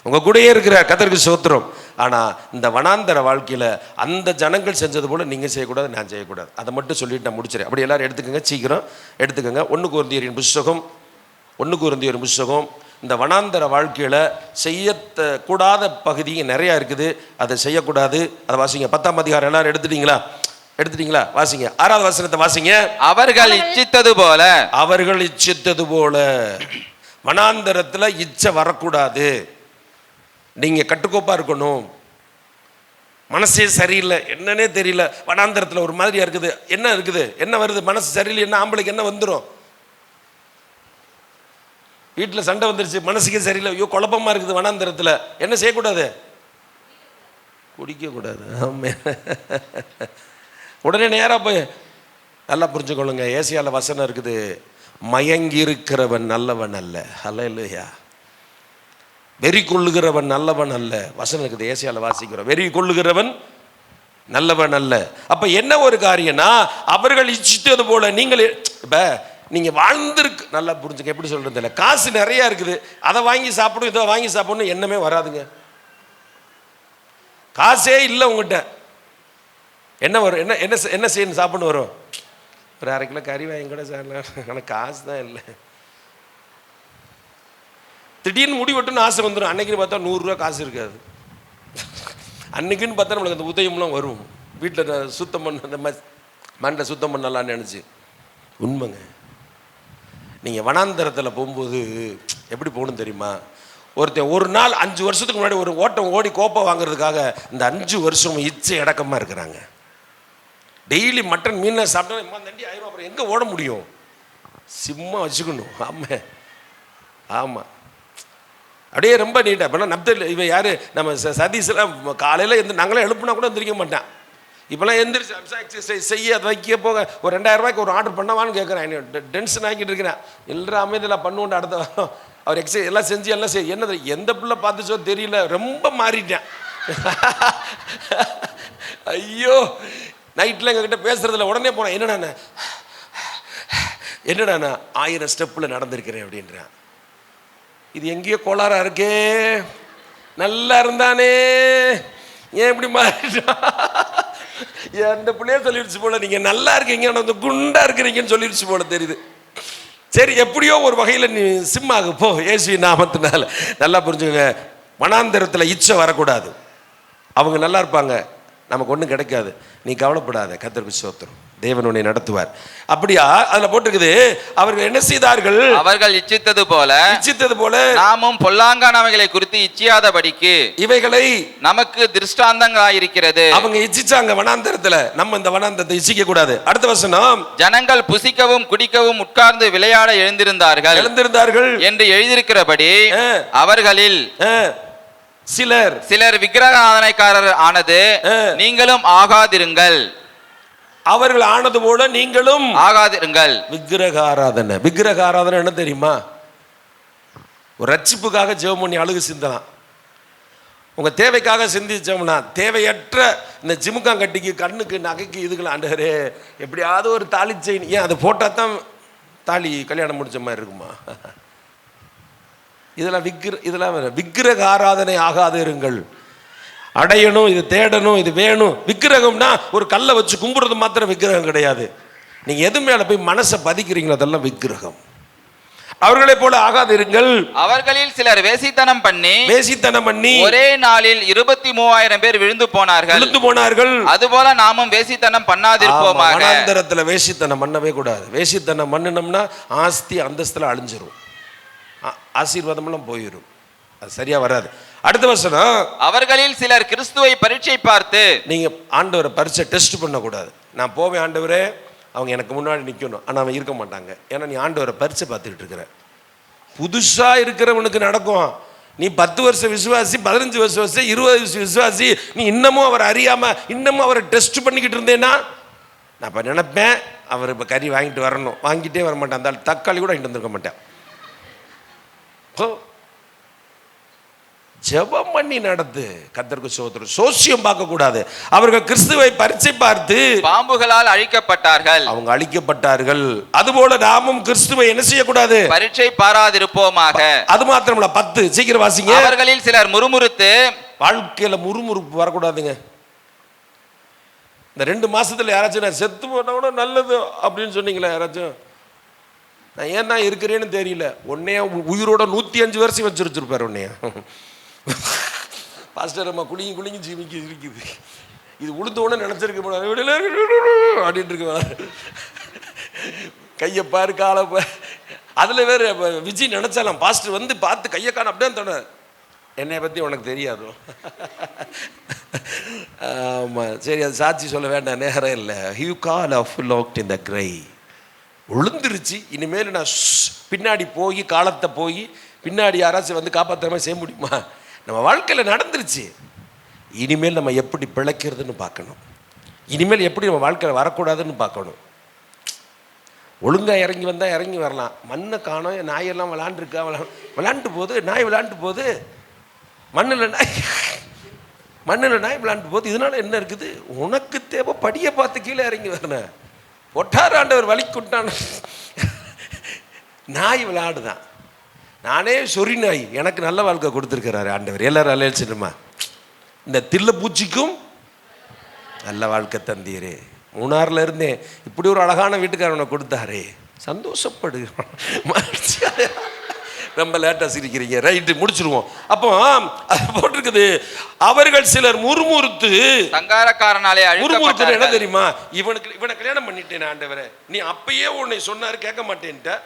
உங்க கூடயே இருக்கிறார். கர்த்தருக்கு ஸ்தோத்திரம். ஆனால் இந்த வனாந்தர வாழ்க்கையில் அந்த ஜனங்கள் செஞ்சது போல நீங்கள் செய்யக்கூடாது, நான் செய்யக்கூடாது. அதை மட்டும் சொல்லிட்டு நான் முடிச்சிடறேன். அப்படி எல்லாரும் எடுத்துக்கோங்க, சீக்கிரம் எடுத்துக்கோங்க. 1 கொரிந்தியரின் புஸ்தகம். இந்த வனாந்தர வாழ்க்கையில் செய்யக்கூடாத பகுதி நிறையா இருக்குது. அதை செய்யக்கூடாது. அதை வாசிங்க. 10ஆம் அதிகாரம் எல்லாரும் எடுத்துட்டீங்களா? வாசிங்க. 6வது வசனத்தை வாசிங்க. அவர்கள் இச்சித்தது போல வனாந்தரத்தில் இச்சை வரக்கூடாது. நீங்கள் கட்டுக்கோப்பாக இருக்கணும். மனசே சரியில்லை, என்னன்னே தெரியல, வனாந்தரத்தில் ஒரு மாதிரியா இருக்குது. என்ன வருது? மனசு சரியில்லை. என்ன ஆம்பளைக்கு என்ன வந்துடும்? வீட்டில் சண்டை வந்துருச்சு, மனசுக்கே சரியில்லை, ஐயோ குழப்பமாக இருக்குது. வனாந்தரத்தில் என்ன செய்யக்கூடாது? குடிக்கக்கூடாது. ஆமாம். உடனே நேராக போய் நல்லா புரிஞ்சுக்கொள்ளுங்க. ஏசியாவில் வசனம் இருக்குது, மயங்கி இருக்கிறவன் நல்லவன் அல்ல. ஹல்லேலூயா. வெறி கொள்ளுகிறவன் நல்லவன் அல்ல. வசனம் இருக்குது, ஏசியாவில் வாசிக்கிறோம். வெறி கொள்ளுகிறவன் நல்லவன் அல்ல. அப்போ என்ன ஒரு காரியம்னா, அவர்கள் இச்சித்தது போல நீங்கள் இப்போ நீங்கள் வாழ்ந்துருக்கு. நல்லா புரிஞ்சுக்க. எப்படி சொல்கிறது இல்லை, காசு நிறையா இருக்குது, அதை வாங்கி சாப்பிடும், இதை வாங்கி சாப்பிடணும் எண்ணமே வராதுங்க. காசே இல்லை உங்கள்கிட்ட, என்ன வரும்? என்ன செய்யணும்? சாப்பிடணும் வரும். ஒரு 1/2 கிலோ கறி வாங்கி கூட சாப்பிடலாம், ஆனால் காசு தான் இல்லை. திடீர்னு முடி வெட்டுன்னு ஆசை வந்துடும். அன்னைக்குன்னு பார்த்தா 100 ரூபா காசு இருக்காது. அன்னைக்குன்னு பார்த்தா நம்மளுக்கு அந்த உதயம்லாம் வரும். வீட்டில் சுத்தம் பண்ண, அந்த மண்ணில் சுத்தம் பண்ணலான்னு நினச்சி. உண்மைங்க. நீங்கள் வனாந்தரத்தில் போகும்போது எப்படி போகணும் தெரியுமா? ஒருத்தன் ஒரு நாள் 5 வருஷத்துக்கு முன்னாடி ஒரு ஓட்டம் ஓடி கோப்பை வாங்குறதுக்காக இந்த 5 வருஷம் இச்சை அடக்கமாக இருக்கிறாங்க. டெய்லி மட்டன் மீனை சாப்பிட்டா தண்டி ஆயிரம். அப்புறம் எங்கே ஓட முடியும்? சிம்மா வச்சுக்கணும். ஆமாம். அப்படியே ரொம்ப நீட்டாக. இப்போலாம் நப்தல் இவன் யார், நம்ம சதீஸ்லாம் காலையில் நாங்களாம் எழுப்புனா கூட எந்திரிக்க மாட்டேன். இப்போலாம் எந்திரிச்சு எக்ஸசைஸ் செய்ய, அதை வைக்க போக ஒரு 2000 ரூபாய்க்கு ஒரு ஆர்டர் பண்ணவான்னு கேட்குறேன். டென்ஷன் ஆகிக்கிட்டு இருக்கிறேன். எல்லாம் அமைதியில் பண்ணுவோம். அடுத்த வாரம் அவர் எக்ஸசைஸ் எல்லாம் செஞ்சு எல்லாம் என்னது எந்த பிள்ளை பார்த்துச்சோ தெரியல, ரொம்ப மாறிட்டேன். ஐயோ, நைட்டில் எங்ககிட்ட பேசுறதில்ல. உடனே போனேன், என்னடா நான் 1000 ஸ்டெப்பில் நடந்திருக்கிறேன் அப்படின்றேன். இது எங்கேயோ கோளாறாக இருக்கே, நல்லா இருந்தானே, ஏன் இப்படி மாறிட்டான்? அந்த பிள்ளைய சொல்லிடுச்சு போல, நீங்கள் நல்லா இருக்கீங்க, ஆனால் வந்து குண்டா இருக்கிறீங்கன்னு சொல்லிடுச்சு போல தெரியுது. சரி, எப்படியோ ஒரு வகையில் நீ சிம்மாகு போ, இயேசு நாமத்தினால. நல்லா புரிஞ்சுங்க. வனாந்தரத்தில் இச்சை வரக்கூடாது. அவங்க நல்லா இருப்பாங்க, நமக்கு ஒன்றும் கிடைக்காது. நீ கவலைப்படாத. கர்த்தருக்கு ஸ்தோத்திரம். தேவன் உன்னை நடத்துவார். அப்படியா? அதுல போட்டிருக்குது, அவர்கள் என்ன செய்தார்கள்? அவர்கள் இச்சித்தது போல நாமும் பொல்லாங்கானவைகளை குறித்து இச்சியாதபடிக்கு இவைகளை நமக்கு திருஷ்டாந்தங்களாயிருக்கிறது. அவங்க இச்சிச்சாங்க வனாந்தரத்துல, நம்ம இந்த வனாந்தரத்தை இச்சிக்க கூடாது. அடுத்த வசனம், ஜனங்கள் புசிக்கவும் குடிக்கவும் உட்கார்ந்து விளையாட எழுந்திருந்தார்கள் என்று எழுதியிருக்கிறபடி அவர்களில் சிலர் விக்கிரக ஆராதனைக்காரர் ஆனது நீங்களும் ஆகாதிருங்கள். அவர்கள் ஆனது போல நீங்களும் ஆகாதிருங்கள். விக்கிரக ஆராதனை என்ன தெரியுமா? ஒரு ரட்சிப்புக்காக ஜெபம் பண்ணி அழுகு சிந்தலாம். உங்க தேவைக்காக சிந்திச்சோம்னா, தேவையற்ற இந்த ஜிமுக்கான் கட்டிக்கு, கண்ணுக்கு, நகைக்கு, இதுக்கு ஆண்டவரே எப்படியாவது ஒரு தாலி செயின், ஏன் அதை போட்டா தான் தாலி கல்யாணம் முடிச்ச மாதிரி இருக்குமா? இதெல்லாம் விக்கிரக ஆராதனை ஆகாது இருங்கள். அடையணும், இது தேடணும், இது வேணும். விக்கிரகம்னா ஒரு கல்லை வச்சு கும்பிடுறது மாத்திரம் விக்கிரகம் கிடையாது. நீங்க எது மேல போய் மனசை பதிக்கிறீங்களோ அதெல்லாம் விக்கிரகம். அவர்களை போல ஆகாது இருங்கள். அவர்களில் சிலர் வேசித்தனம் பண்ணி ஒரே நாளில் 23,000 பேர் விழுந்து போனார்கள். அதுபோல நாமும் வேசித்தனம் பண்ணாதிருப்போமாக. வனாந்தரத்துல வேசித்தனம் பண்ணவே கூடாது. வேசித்தனம் பண்ணினோம்னா ஆஸ்தி அந்தஸ்துல அழிஞ்சிரும், ஆசீர்வாதமெல்லாம் போயிடும், அது சரியா வராது. அடுத்த வசனம், அவர்களில் சிலர் கிறிஸ்துவை பரீட்சை பார்த்து, நீங்க ஆண்டவரை பரீட்சை டெஸ்ட் பண்ணக்கூடாது. நான் போவேன் ஆண்டவரே, அவங்க எனக்கு முன்னாடி நிற்கணும், ஆனால் அவன் இருக்க மாட்டாங்க. ஏன்னா நீ ஆண்டவரை பரீட்சை பார்த்துக்கிட்டு இருக்கிற. புதுசா இருக்கிறவனுக்கு நடக்கும். நீ 10 வருஷம் விசுவாசி, 15 வருஷம் 20 விசுவாசி, நீ இன்னமும் அவரை அறியாம இன்னமும் அவரை டெஸ்ட் பண்ணிக்கிட்டு இருந்தேன்னா, நான் இப்போ நினைப்பேன் அவர் இப்போ கறி வாங்கிட்டு வரணும், வாங்கிட்டே வர மாட்டேன், அந்த தக்காளி கூட வாங்கிட்டு வந்திருக்க மாட்டேன். ஜெபம் பண்ணி நடத்து. கர்த்தருக்கு ஸ்தோத்திரம். சோசியம் பார்க்க கூடாது. அவர்கள் கிறிஸ்துவை பரீட்சை பார்த்து பாம்புகளால் அழிக்கப்பட்டார்கள். அவங்க அழிக்கப்பட்டார்கள். அதுபோல நாமும் கிறிஸ்துவை என்ன செய்யக்கூடாது? பரீட்சை பாராதிருப்போமாக. அது மாத்திரமல்ல, 10 சீக்கிரம் வாசிங்க. அவர்களில் சிலர் முறுமுறுத்து, வாழ்க்கையில முறுமுறுப்பு வரக்கூடாதுங்க. இந்த 2 மாசத்துல யாராச்சும் நான் செத்து போனா கூட நல்லது அப்படின்னு சொன்னீங்களா? யாராச்சும் நான் ஏன் தான் இருக்கிறேன்னு தெரியல, உன்னைய உயிரோட 105 வருஷம் வச்சிருப்பார் உன்னைய. பாஸ்டர் அம்மா குளிங்கி ஜீவிக்கு இருக்குது, இது உளுந்தோட நினைச்சிருக்க அப்படின்ட்டு இருக்கு. கையை பாரு, காலை பாரு. அதுல வேற விஜய் நினைச்சாலாம், பாஸ்டர் வந்து பார்த்து கையை காண அப்படியே தோண, என்னை பத்தி உனக்கு தெரியாது. ஆமா சரி, அது சாட்சி சொல்ல வேண்டாம், நேரம் இல்லை. யூ கால் ஆஃப் லாக்ட் இன் த கிரை. விழுந்துருச்சு. இனிமேல் நான் பின்னாடி போய் காலத்தை போய் பின்னாடி யாராச்சும் வந்து காப்பாற்றாம செய்ய முடியுமா? நம்ம வாழ்க்கையில் நடந்துருச்சு. இனிமேல் நம்ம எப்படி பிழைக்கிறதுன்னு பார்க்கணும். இனிமேல் எப்படி நம்ம வாழ்க்கையில் வரக்கூடாதுன்னு பார்க்கணும். ஒழுங்காக இறங்கி வந்தால் இறங்கி வரலாம். மண்ணை காணோம், நாயெல்லாம் விளாண்டுருக்கா, விளாண்டு போகுது, நாய் விளாண்டு போகுது, மண்ணில் நாய் விளாண்டு போகுது. இதனால என்ன இருக்குது? உனக்கு தேவை படியை பார்த்து கீழே இறங்கி வரணும். ஒட்டாராண்டவர் வலி கொண்டான், நாய் விளையாடுதான். நானே சொறி நாய், எனக்கு நல்ல வாழ்க்கை கொடுத்துருக்கிறாரு ஆண்டவர். எல்லாரும் அலையடிச்சிடுமா? இந்த தில்ல பூச்சிக்கும் நல்ல வாழ்க்கை தந்தீரே. மூணாறுல இருந்தேன், இப்படி ஒரு அழகான வீட்டுக்காரனை கொடுத்தாரே, சந்தோஷப்படு. ரொம்ப லேட்டா சிரிக்கிறீங்க, ரைட்டு, முடிச்சிருவோம். அப்போ போட்டிருக்குது, அவர்கள் சிலர் முறுமுறுத்து, சங்காரக்காரனாலே முறுமுறுத்து என்ன தெரியுமா? இவனை கல்யாணம் பண்ணிட்டேன் ஆண்டவரே, நீ அப்பயே உன்னை சொன்னாரு கேட்க மாட்டேன்ட்ட,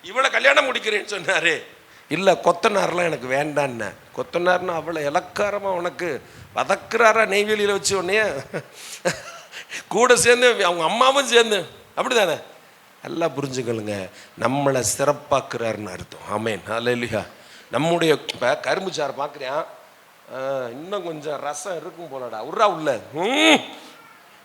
இவளை கல்யாணம் முடிக்கிறேன்னு சொன்னாரு. இல்லை, கொத்தனார்லாம் எனக்கு வேண்டான்னு. கொத்தனார்னா அவ்வளோ இலக்காரமா உனக்கு வதக்குறாரா நெய்வேலியில் வச்சு உடனே கூட சேர்ந்து அவங்க அம்மாவும் சேர்ந்து, அப்படிதானே? எல்லாம் புரிஞ்சுக்கலுங்க, நம்மளை சிறப்பாக்குறாருன்னு அர்த்தம். ஆமேன், அல்லேலூயா. நம்முடைய இப்போ கரும்பு சாறு பார்க்குறேன், இன்னும் கொஞ்சம் ரசம் இருக்கும் போலடா, உர்ரா உள்ள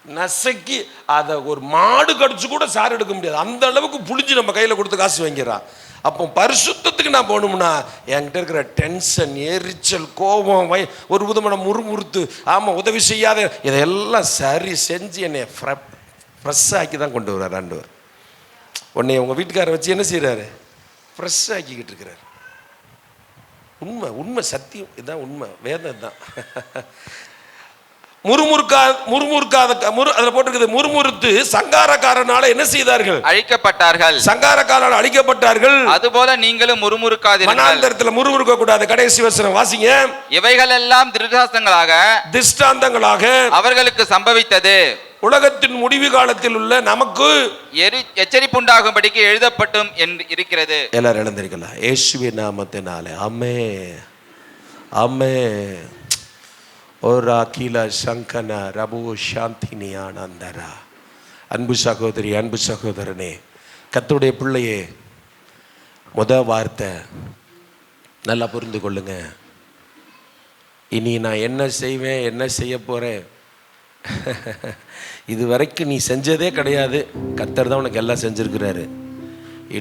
நசைக்கு அதை ஒரு மாடு கடிச்சு கூட சாறு எடுக்க முடியாது, அந்த அளவுக்கு புளிஞ்சு நம்ம கையில் கொடுத்து காசு வாங்கிறான். அப்போ பரிசுத்தத்துக்கு நான் போகணும்னா என்கிட்ட இருக்கிற டென்ஷன், எரிச்சல், கோபம், ஒரு விதமான முறுமுறுத்து, ஆமாம் உதவி செய்யாத, இதெல்லாம் சரி செஞ்சு என்னை ஃப்ரெஷ் ஆக்கி தான் கொண்டு வர்றார் ஆண்டவர். உன்னை உங்கள் வீட்டுக்காரரை வச்சு என்ன செய்கிறாரு? ஃப்ரெஷ் ஆக்கிக்கிட்டு இருக்கிறார். உண்மை சத்தியம், இதுதான் உண்மை, வேதம் தான். முறுமுறுத்து சங்காரக்காரனால என்ன செய்தார்கள்? அழிக்கப்பட்டார்கள். சங்காரக்காரனால அழிக்கப்பட்டார்கள். அதுபோல நீங்களும் முறுமுறுக்காதீர்கள். மனாந்தரத்தில் முறுமுறுக்க கூடாது. கடைசி வசனம் வாசிங்க. இவைகள் எல்லாம் திருஷ்டாந்தங்களாக அவர்களுக்கு சம்பவித்தது. உலகத்தின் முடிவு காலத்தில் உள்ள நமக்கு எச்சரிப்புண்டாகும்படிக்கு எழுதப்பட்டும் இருக்கிறது. எல்லாரும் எழுந்திருக்கலாம் இயேசுவின் நாமத்தினாலே. ஆமே ஆமே. ஓரா கீழ சங்கன ரபு சாந்தினி ஆனந்தரா. அன்பு சகோதரி, அன்பு சகோதரனே, கர்த்தருடைய பிள்ளையே, வார்த்தை நல்லா புரிந்து கொள்ளுங்க. இனி நான் என்ன செய்வேன், என்ன செய்ய போகிறேன், இது வரைக்கும் நீ செஞ்சதே கிடையாது. கர்த்தர் தான் உனக்கு எல்லாம் செஞ்சுருக்கிறாரு.